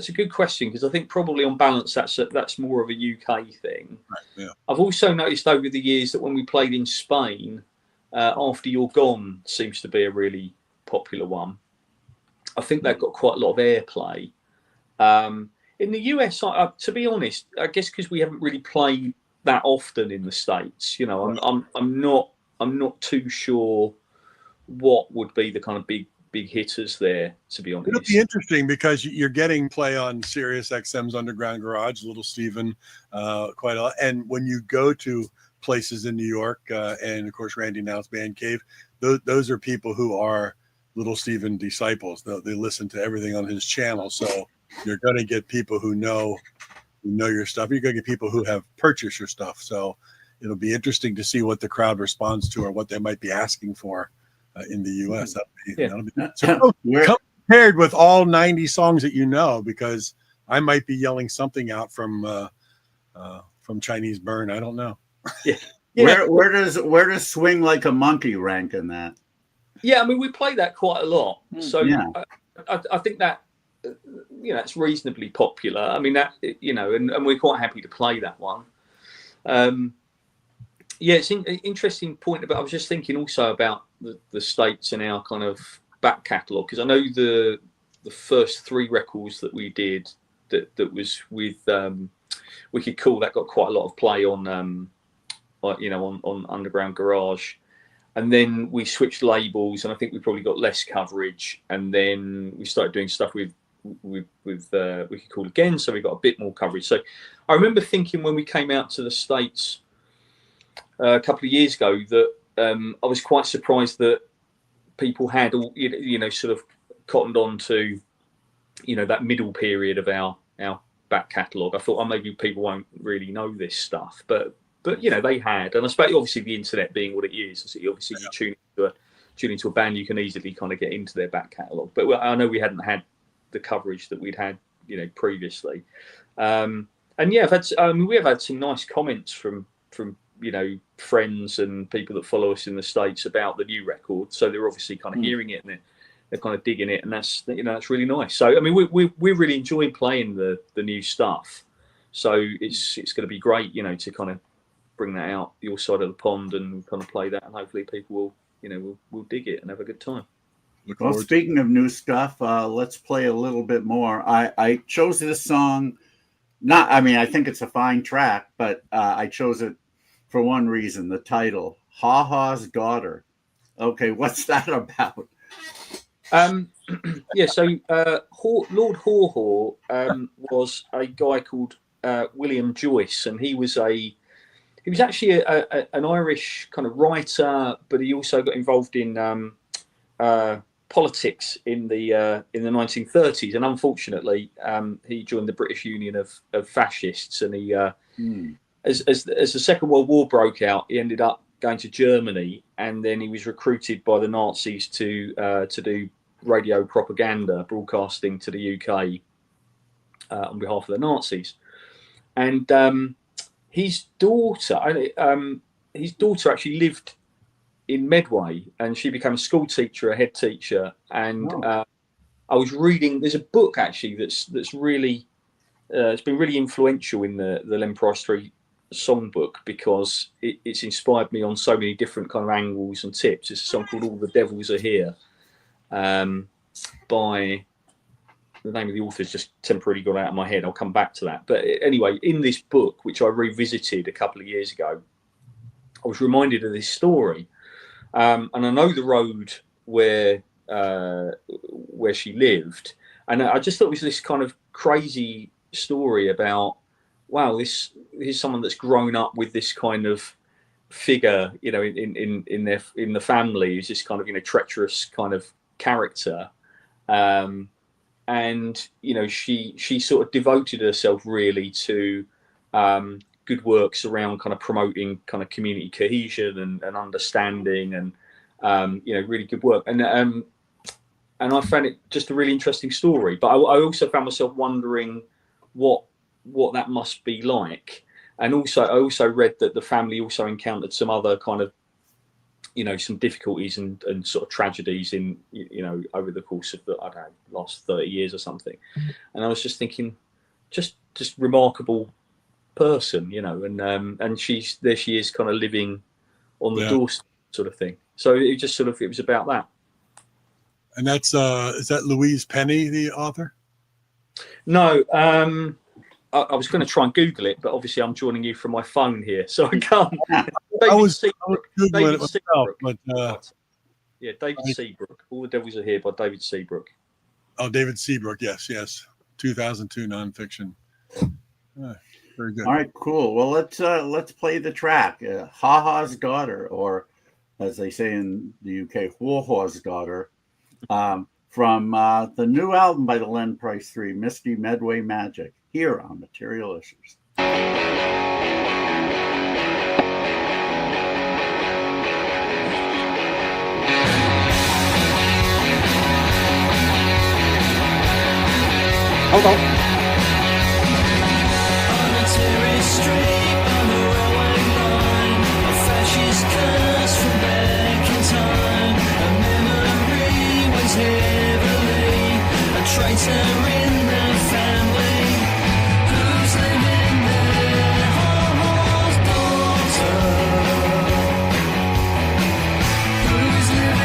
a good question, because I think probably on balance that's more of a UK thing. Right, yeah. I've also noticed over the years that when we played in Spain, After You're Gone seems to be a really popular one. I think they've got quite a lot of airplay. In the US, to be honest, I guess because we haven't really played that often in the States, I'm not too sure what would be the kind of big hitters there, to be honest. It'll be interesting because you're getting play on Sirius XM's Underground Garage, Little Steven, quite a lot. And when you go to places in New York, and of course Randy Now's Man Cave, those are people who are Little Steven disciples. They listen to everything on his channel. So you're going to get people who know your stuff. You're going to get people who have purchased your stuff. So it'll be interesting to see what the crowd responds to, or what they might be asking for in the U.S. That'll be so come prepared with all 90 songs that you know, because I might be yelling something out from Chinese Burn. I don't know. Yeah. Where does Swing Like a Monkey rank in that? Yeah, I mean, we play that quite a lot. So yeah. I think that it's reasonably popular. I mean, that and we're quite happy to play that one. Yeah, it's an interesting point. But I was just thinking also about the states in our kind of back catalogue, because I know the first 3 records that we did that was with Wicked Cool, that got quite a lot of play on on Underground Garage, and then we switched labels, and I think we probably got less coverage, and then we started doing stuff with Wicked Cool again, so we got a bit more coverage. So I remember thinking when we came out to the States a couple of years ago that I was quite surprised that people had all sort of cottoned on to that middle period of our back catalogue. I thought, maybe people won't really know this stuff, but they had, and I suppose obviously the internet being what it is, obviously you tune into a band, you can easily kind of get into their back catalogue. But I know we hadn't had the coverage that we'd had previously, and yeah, we have had some nice comments from friends and people that follow us in the States about the new record, so they're obviously kind of hearing it, and they're kind of digging it, and that's that's really nice. So I mean, we really enjoy playing the new stuff, so it's going to be great to kind of bring that out your side of the pond and kind of play that, and hopefully people will dig it and have a good time. Well, speaking of new stuff, let's play a little bit more. I chose this song, I think it's a fine track, but I chose it for one reason, the title, Ha Ha's Daughter. Okay, what's that about? Yeah, so Lord Haw Haw was a guy called William Joyce, and he was actually an Irish kind of writer, but he also got involved in politics in the 1930s, and unfortunately he joined the British Union of Fascists, and he as the Second World War broke out, he ended up going to Germany, and then he was recruited by the Nazis to do radio propaganda, broadcasting to the UK on behalf of the Nazis. And his daughter actually lived in Medway, and she became a school teacher, a head teacher. And I was reading, there's a book actually that's really it's been really influential in the Len Price 3 songbook, because it's inspired me on so many different kind of angles and tips. It's a song called All the Devils Are Here, by the name of the author's just temporarily got out of my head. I'll come back to that. But anyway, in this book, which I revisited a couple of years ago, I was reminded of this story. And I know the road where she lived, and I just thought it was this kind of crazy story about, wow, here's someone that's grown up with this kind of figure, in the family, who's this kind of treacherous kind of character, and she sort of devoted herself really to good works around kind of promoting kind of community cohesion and understanding, and really good work, and I found it just a really interesting story. But I also found myself wondering what that must be like, and also I also read that the family also encountered some other kind of some difficulties and sort of tragedies in over the course of the last 30 years or something. And I was just thinking, just remarkable person, and she is kind of living on the doorstep sort of thing. So it was about that. And that's is that Louise Penny, the author? No, I was going to try and Google it, but obviously I'm joining you from my phone here, so I can't. I was Googling it myself, but yeah, David Seabrook. All the Devils Are Here by David Seabrook. Oh, David Seabrook, yes, 2002 nonfiction. Very good. All right, cool. Well, let's play the track, Ha Ha's Daughter, or as they say in the UK, Haw Haw's Daughter, from the new album by the Len Price 3, Misty Medway Magic, here on Material Issues. Hold on. On a terrace street, on the railway line, a fascist curse from back in time. A memory weighs heavily, a traitor in the family. Who's living there? Haw Haw's daughter. Who's living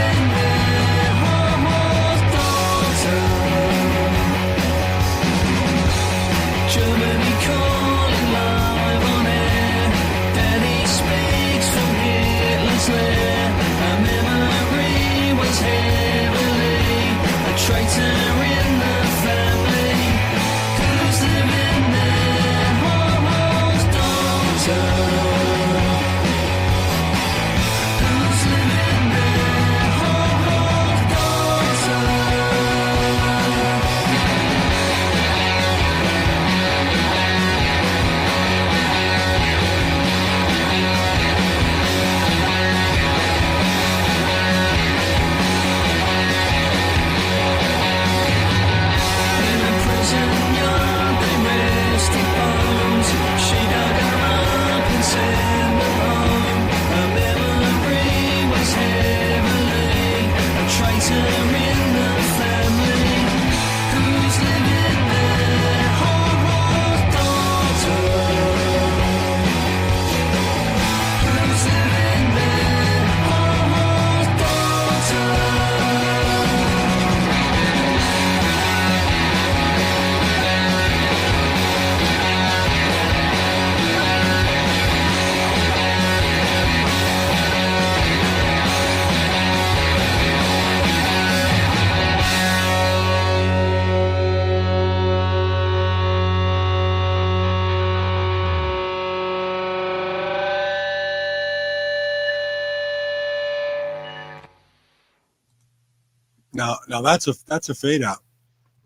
Now that's a fade out.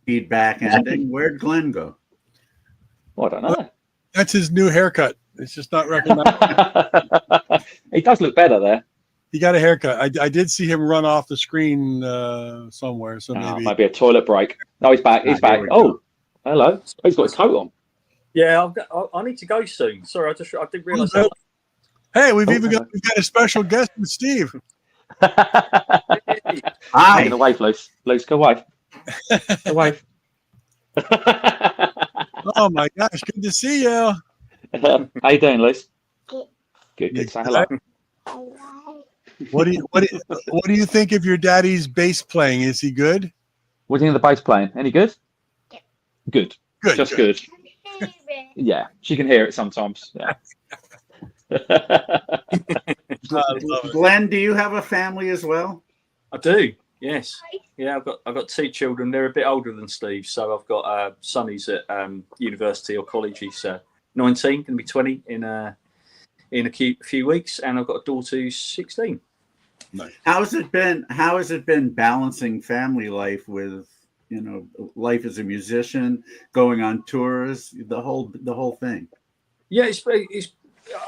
Feedback ending. Where'd Glen go? Well, I don't know. That's his new haircut. It's just not recognized. He does look better there. He got a haircut. I did see him run off the screen somewhere. So Maybe a toilet break. No, he's back. He's back. Oh, hello. He's got his coat on. Yeah, I need to go soon. Sorry, I didn't realise that. Hey, we've got a special guest with Steve. Hi. Get away, Luce. Luce, go away. Go away. Oh my gosh, good to see you. How you doing, Luce? Good. Say hello. What do you think of your daddy's bass playing? Is he good? What do you think of the bass playing? Any good? Good. Good. Just good. Yeah, she can hear it sometimes. Yeah. I love it. Glen, do you have a family as well? I do. Yes. Yeah, I've got two children. They're a bit older than Steve, so I've got son who's at university or college. He's 19, going to be 20 in a few weeks, and I've got a daughter who's 16. Nice. How has it been balancing family life with, life as a musician, going on tours, the whole thing? Yeah, it's.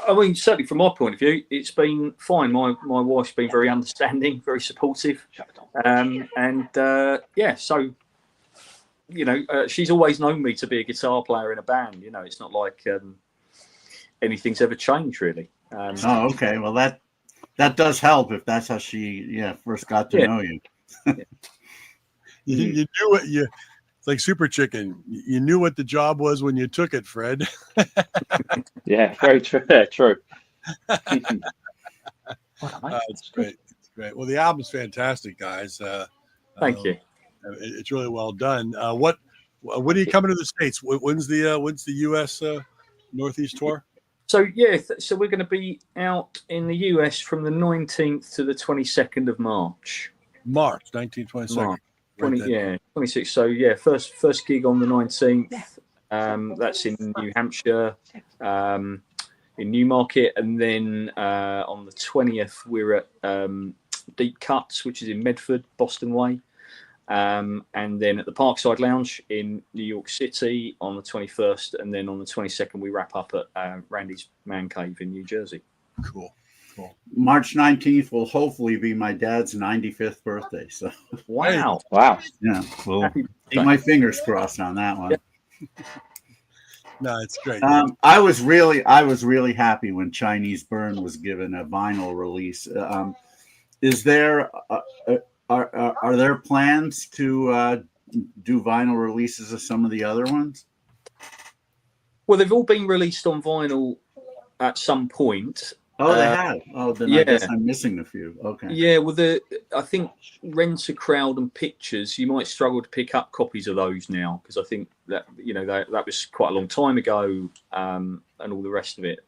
I mean, certainly from my point of view, it's been fine. My wife's been very understanding, very supportive, so she's always known me to be a guitar player in a band. It's not like anything's ever changed really. Oh, okay. Well, that does help if that's how she first got to know you. You knew what it's like Super Chicken. You knew what the job was when you took it, Fred. Yeah, very true. True. It's great. It's great. Well, the album's fantastic, guys. Thank you. It's really well done. When are you coming to the States? When's the U.S. Northeast tour? So so we're going to be out in the US from the 19th to the 22nd of March. March 1922. March. 26. So first gig on the 19th. That's in New Hampshire, in Newmarket, and then on the 20th we're at Deep Cuts, which is in Medford, Boston Way, and then at the Parkside Lounge in New York City on the 21st, and then on the 22nd we wrap up at Randy's Man Cave in New Jersey. Cool. March 19th will hopefully be my dad's 95th birthday. So Wow. Yeah, well, keep my fingers crossed on that one. Yeah. No, it's great. I was really happy when Chinese Burn was given a vinyl release. Is there are there plans to do vinyl releases of some of the other ones? Well, they've all been released on vinyl at some point. Oh, they have. Oh, then I guess I'm missing a few. Okay. Yeah, well, I think Rent a Crowd and Pictures, you might struggle to pick up copies of those now because I think that that was quite a long time ago, and all the rest of it.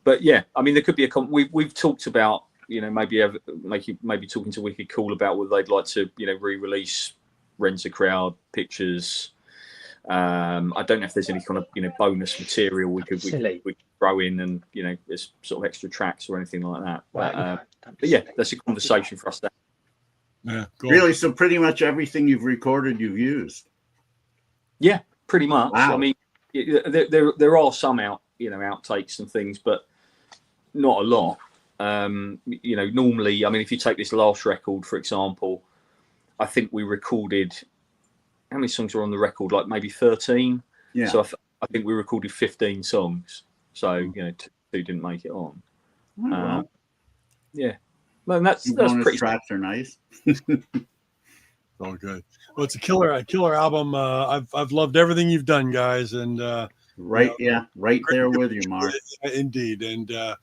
But yeah, I mean, there could be we've talked about maybe talking to Wicked Cool about whether they'd like to re-release Rent a Crowd, Pictures, I don't know if there's any kind of bonus material we could throw in, and there's sort of extra tracks or anything like that. But yeah, that's a conversation for us to have. Yeah, cool. Really? So pretty much everything you've recorded, you've used? Yeah, pretty much. Wow. I mean, there are some outtakes and things, but not a lot. Normally, I mean, if you take this last record, for example, I think we recorded, how many songs were on the record? Like maybe 13. Yeah. So I think we recorded 15 songs. So, two didn't make it on. Oh, well. Yeah. Well, that's bonus pretty. Tracks are nice. All good. Well, it's a killer album. I've loved everything you've done, guys, and right there with you, Mark. Indeed, and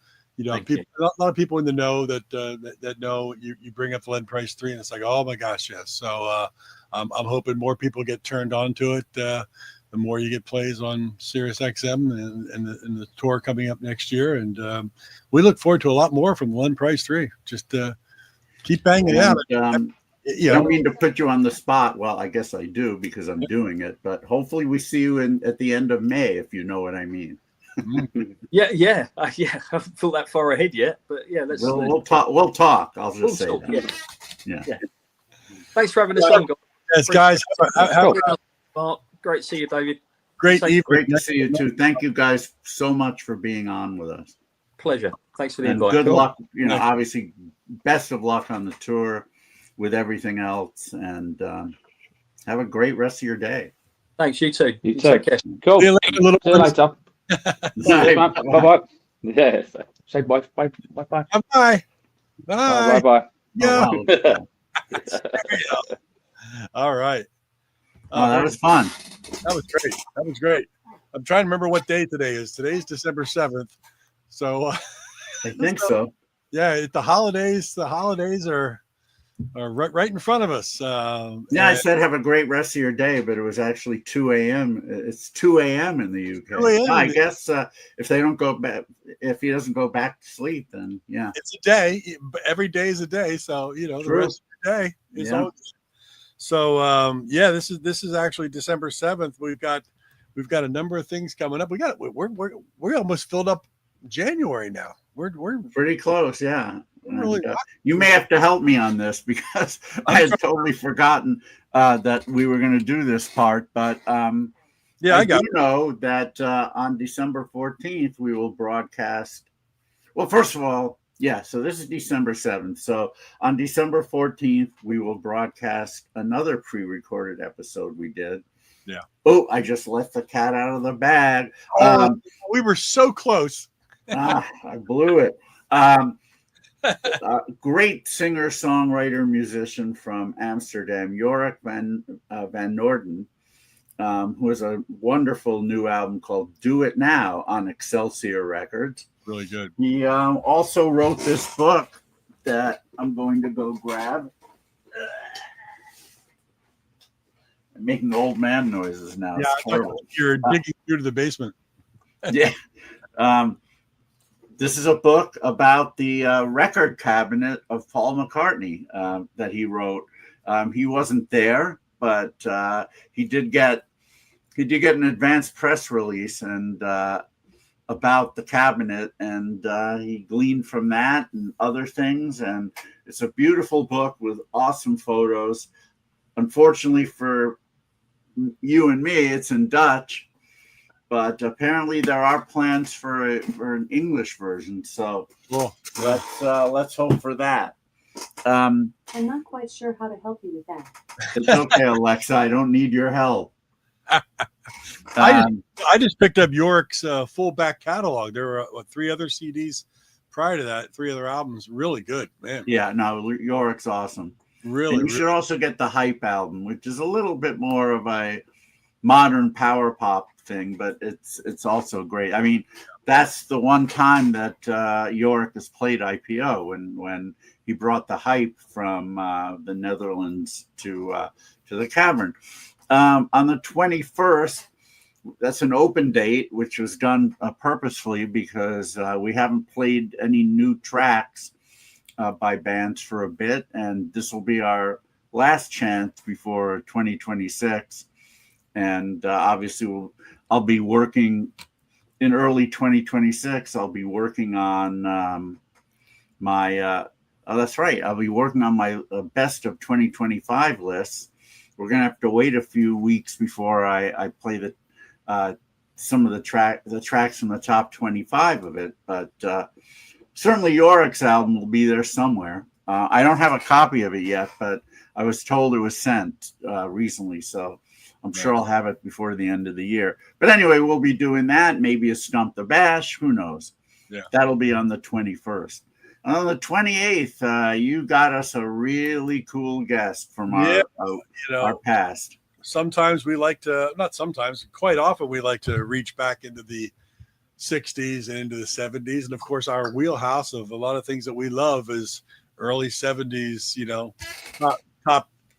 Thank people, a lot of people in the know that know you bring up the Len Price 3, and it's like, oh my gosh, yes. So I'm hoping more people get turned on to it. The more you get plays on Sirius XM and the tour coming up next year, and we look forward to a lot more from the Len Price 3. Just keep banging it out. I don't mean to put you on the spot. Well, I guess I do because I'm doing it. But hopefully we see you at the end of May, if you know what I mean. Yeah. I haven't thought that far ahead yet, but yeah, we'll talk. We'll talk. I'll just say that. Yeah. Thanks for having us on, guys. Yes, guys. Mark, great to see you, David. Great to see you too. Thank you guys so much for being on with us. Pleasure. Thanks for the and invite. Good luck. Obviously, best of luck on the tour with everything else, and have a great rest of your day. Thanks, you too. You too. Take care. Cool. See you later. See you later. Bye-bye. Yeah. Say bye. Bye. Bye. Bye. Bye. Bye. Yeah. Oh, All right. that was fun. That was great. I'm trying to remember what day today is. Today's December 7th. So I think so. Yeah, the holidays are right in front of us. I said have a great rest of your day, but it was actually 2 a.m. It's 2 a.m. in the UK. 2 a.m. I guess if they don't go back, if he doesn't go back to sleep, then yeah, it's a day. Every day is a day. So the rest of the day is always. So this is actually December 7th. We've got a number of things coming up. We're almost filled up January now. We're pretty close, yeah. Really, you may have to help me on this because I had totally forgotten that we were going to do this part. But I do know that on December 14th we will broadcast. Well, first of all, so this is December 7th. So on December 14th we will broadcast another pre-recorded episode we did. Yeah. Oh, I just let the cat out of the bag. We were so close. I blew it. Great singer, songwriter, musician from Amsterdam, Jorik van Noorden, who has a wonderful new album called Do It Now on Excelsior Records. Really good. He also wrote this book that I'm going to go grab. I'm making old man noises now. Yeah, it's horrible. You're digging through to the basement. Yeah. This is a book about the record cabinet of Paul McCartney that he wrote. He wasn't there, but he did get an advance press release and about the cabinet, and he gleaned from that and other things. And it's a beautiful book with awesome photos. Unfortunately for you and me, it's in Dutch. But apparently there are plans for an English version, so let's hope for that. I'm not quite sure how to help you with that. It's okay, Alexa. I don't need your help. I just picked up York's full back catalog. There were 3 other CDs prior to that, 3 other albums. Really good, man. Yeah, no, York's awesome. Really, and you should also get the Hype album, which is a little bit more of a modern power pop thing, but it's also great. I mean, that's the one time that York has played IPO, when he brought the Hype from the Netherlands to the Cavern. On the 21st, that's an open date, which was done purposefully because we haven't played any new tracks by bands for a bit, and this will be our last chance before 2026. and obviously I'll be working in early 2026. I'll be working on my oh, that's right, I'll be working on my best of 2025 lists. We're gonna have to wait a few weeks before I play the some of the tracks from the top 25 of it, but certainly Yorick's album will be there somewhere. I don't have a copy of it yet, but I was told it was sent recently, so I'm sure I'll have it before the end of the year. But anyway, we'll be doing that. Maybe a Stump the Bash. Who knows? Yeah. That'll be on the 21st. On the 28th, you got us a really cool guest from our past. Sometimes we like to, not sometimes, quite often we like to reach back into the 60s and into the 70s. And of course, our wheelhouse of a lot of things that we love is early 70s,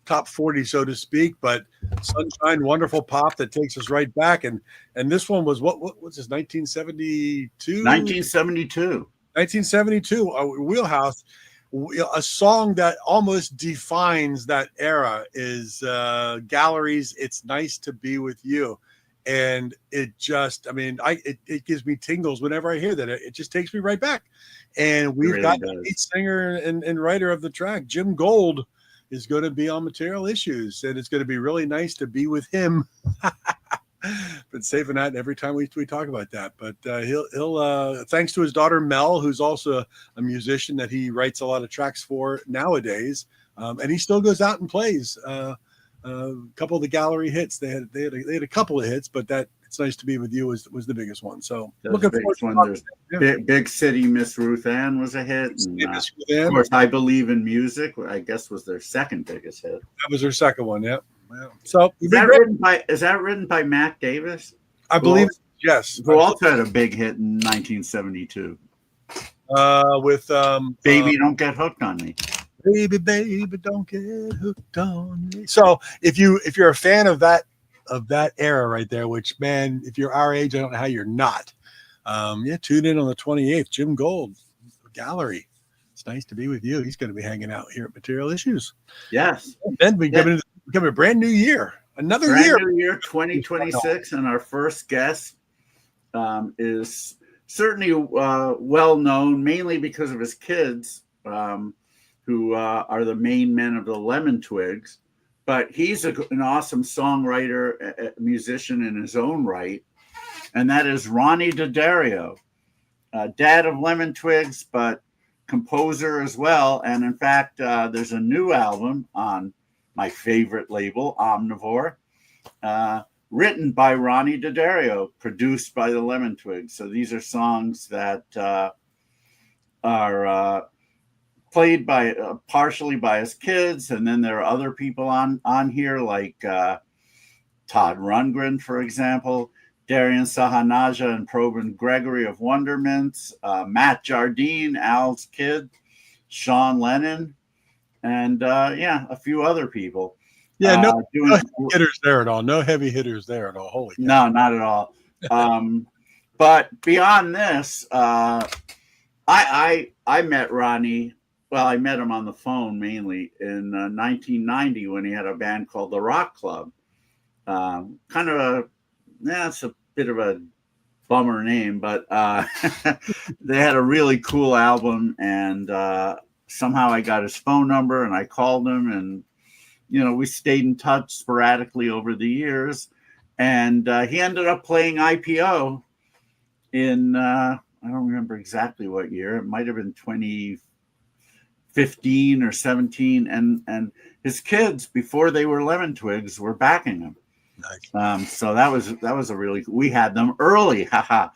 top 40, so to speak, but sunshine, wonderful pop that takes us right back. And this one was what was this, 1972? 1972, our wheelhouse. A song that almost defines that era is Gallery's "It's Nice to Be With You." And it just, I mean, it gives me tingles whenever I hear that. It just takes me right back. And we've really got the lead singer and writer of the track, Jim Gold, is going to be on Material Issues, and it's going to be really nice to be with him. Been saving that every time we talk about that. But he'll thanks to his daughter Mel, who's also a musician that he writes a lot of tracks for nowadays, and he still goes out and plays. A couple of the Gallery hits. They had a couple of hits, but that "It's Nice to Be With You" was the biggest one. So looking forward to Big City Miss Ruth Ann was a hit. And, of course, I Believe in Music, I guess, was their second biggest hit. That was their second one. Yeah. Well, so is that written by Mac Davis? I believe yes. Who also had a big hit in 1972. With Baby Don't Get Hooked on Me. Baby, don't get hooked on me. So if you're a fan of that era right there, which, man, if you're our age, I don't know how you're not. Tune in on the 28th. Jim Gold, Gallery. It's nice to be with you. He's going to be hanging out here at Material Issues. Yes. And then we become a brand new year. Another year. 2026, and our first guest is certainly well known, mainly because of his kids, who are the main men of the Lemon Twigs. But he's an awesome songwriter, a musician in his own right, and that is Ronnie D'Addario, dad of Lemon Twigs, but composer as well. And in fact, there's a new album on my favorite label, Omnivore, written by Ronnie D'Addario, produced by the Lemon Twigs. So these are songs that are played by partially by his kids, and then there are other people on here like Todd Rundgren, for example, Darian Sahanaja and Probin Gregory of Wondermints, Matt Jardine, Al's kid, Sean Lennon, and a few other people. Yeah, no heavy hitters there at all. No heavy hitters there at all. Holy cow. No, not at all. But beyond this, I met Ronnie. Well, I met him on the phone mainly in 1990 when he had a band called the Rock Club. It's a bit of a bummer name, but they had a really cool album, and somehow I got his phone number and I called him, and we stayed in touch sporadically over the years, and he ended up playing IPO in I don't remember exactly what year. It might have been 2015 or 17, and his kids, before they were Lemon Twigs, were backing him. Nice. So that was a really, we had them early. Haha.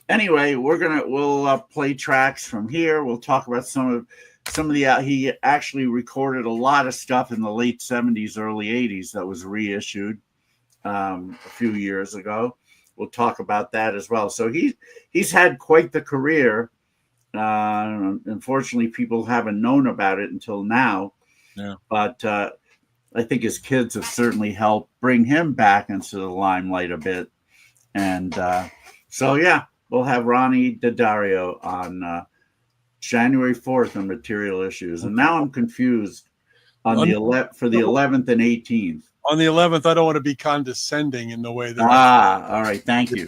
Anyway, we'll play tracks from here. We'll talk about some of the he actually recorded a lot of stuff in the late 70s, early 80s that was reissued a few years ago. We'll talk about that as well. So he's had quite the career. Unfortunately, people haven't known about it until now. Yeah. But I think his kids have certainly helped bring him back into the limelight a bit. And we'll have Ronnie D'Addario on January 4th on Material Issues. And now I'm confused. on the 11th and 18th. On the 11th, I don't want to be condescending in the way that. All right. Thank you.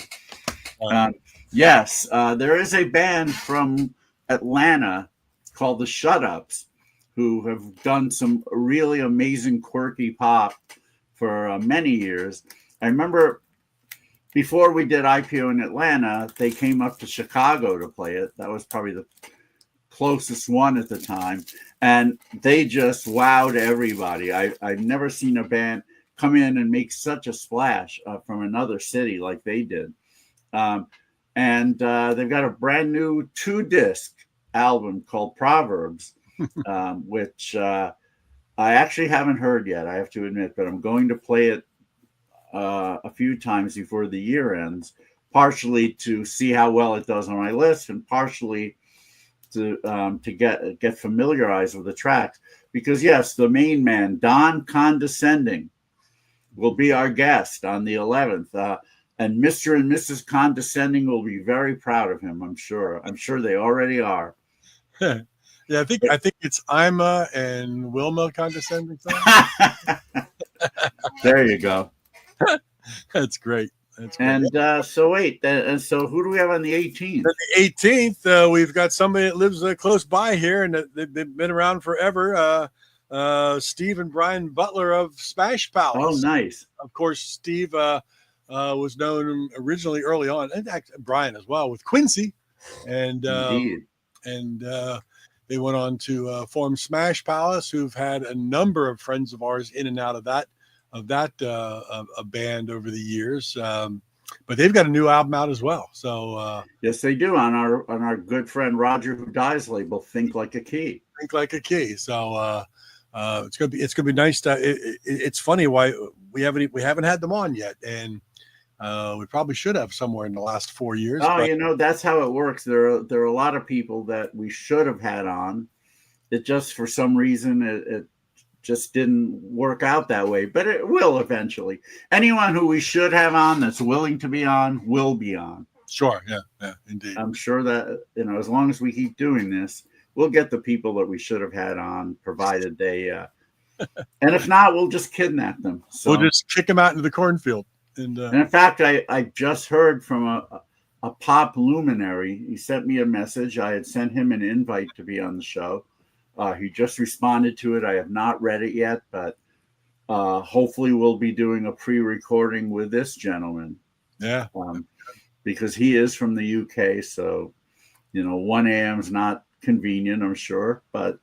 Yes, there is a band from Atlanta called the Shut Ups who have done some really amazing quirky pop for many years. I remember before we did IPO in Atlanta, they came up to Chicago to play it. That was probably the closest one at the time. And they just wowed everybody. I've never seen a band come in and make such a splash from another city like they did. And they've got a brand new 2-disc album called Proverbs, which I actually haven't heard yet, I have to admit, but I'm going to play it a few times before the year ends, partially to see how well it does on my list and partially to get familiarized with the tracks. Because yes, the main man, Don Condescending, will be our guest on the 11th. And Mr. and Mrs. Condescending will be very proud of him, I'm sure. I'm sure they already are. Yeah, I think it's Ima and Wilma Condescending. There you go. That's great. That's great. And so wait, and so who do we have on the 18th? On the 18th, we've got somebody that lives close by here, and they've been around forever. Steve and Brian Butler of Smash Palace. Oh, nice. Of course, Steve was known originally early on, and Brian as well, with Quincy, and they went on to form Smash Palace, who've had a number of friends of ours in and out of that a band over the years. But they've got a new album out as well. So yes, they do on our good friend Roger Who Dies label, Think Like a Key. Think Like a Key. So it's gonna be nice to. It's funny why we haven't had them on yet, and we probably should have somewhere in the last 4 years. Oh, that's how it works. There are a lot of people that we should have had on. It just for some reason it just didn't work out that way, but it will eventually. Anyone who we should have on that's willing to be on will be on. Sure. Yeah, indeed. I'm sure that, as long as we keep doing this, we'll get the people that we should have had on, provided they, and if not, we'll just kidnap them. So, we'll just kick them out into the cornfield. And in fact, I just heard from a pop luminary. He sent me a message. I had sent him an invite to be on the show. He just responded to it. I have not read it yet, but hopefully we'll be doing a pre-recording with this gentleman. Yeah. Because he is from the UK, so 1 a.m. is not convenient, I'm sure, but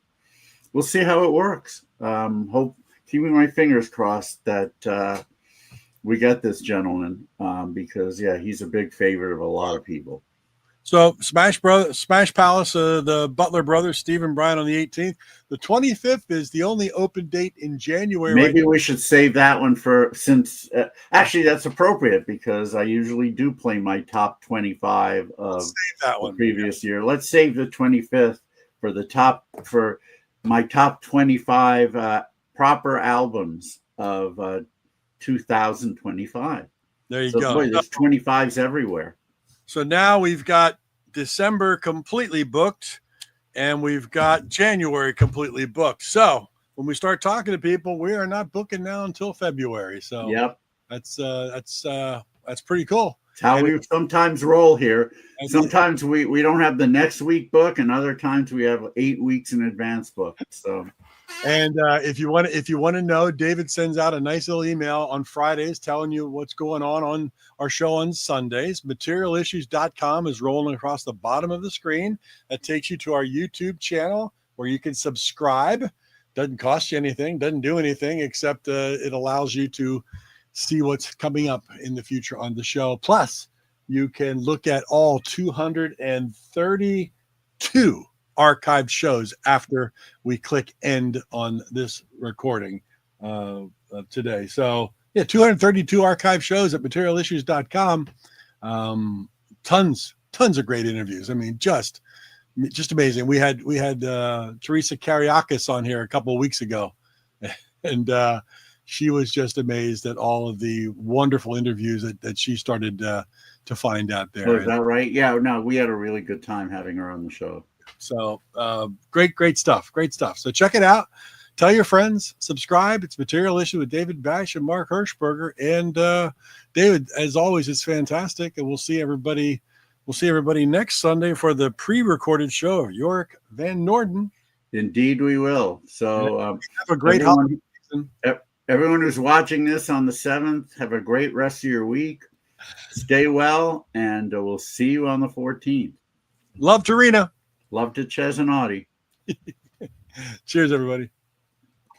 we'll see how it works. Keeping my fingers crossed that we get this gentleman, because he's a big favorite of a lot of people. So Smash Palace, the Butler brothers, Steve and Brian, on the 18th. The 25th is the only open date in January. Maybe we should save that one since actually that's appropriate, because I usually do play my top 25 of the previous year. Let's save the 25th for my top 25 proper albums of 2025. There you go. Boy, there's 25s everywhere. So now we've got December completely booked, and we've got January completely booked. So when we start talking to people, we are not booking now until February. So yep, that's pretty cool. It's how we sometimes roll here. Sometimes we don't have the next week book, and other times we have 8 weeks in advance book. So. And if you want to know, David sends out a nice little email on Fridays telling you what's going on our show on Sundays. Materialissues.com is rolling across the bottom of the screen. That takes you to our YouTube channel where you can subscribe. Doesn't cost you anything, doesn't do anything except it allows you to see what's coming up in the future on the show. Plus, you can look at all 232 archived shows after we click end on this recording of today. So 232 archived shows at materialissues.com. Tons of great interviews. I mean, just amazing. We had Teresa Kariakis on here a couple of weeks ago, and she was just amazed at all of the wonderful interviews that she started to find out there. Oh, is that right? Yeah, no, we had a really good time having her on the show. So great stuff. So check it out. tell your friends, subscribe. It's Material Issue with David Bash and Mark Hershberger. And David, as always, it's fantastic. And we'll see everybody next Sunday for the pre-recorded show of Yorick Van Norden. Indeed, we will. So have a great holiday season. Everyone who's watching this on the 7th, have a great rest of your week. Stay well, and we'll see you on the 14th. Love to Rena. Love to Ches and Audie. Cheers, everybody.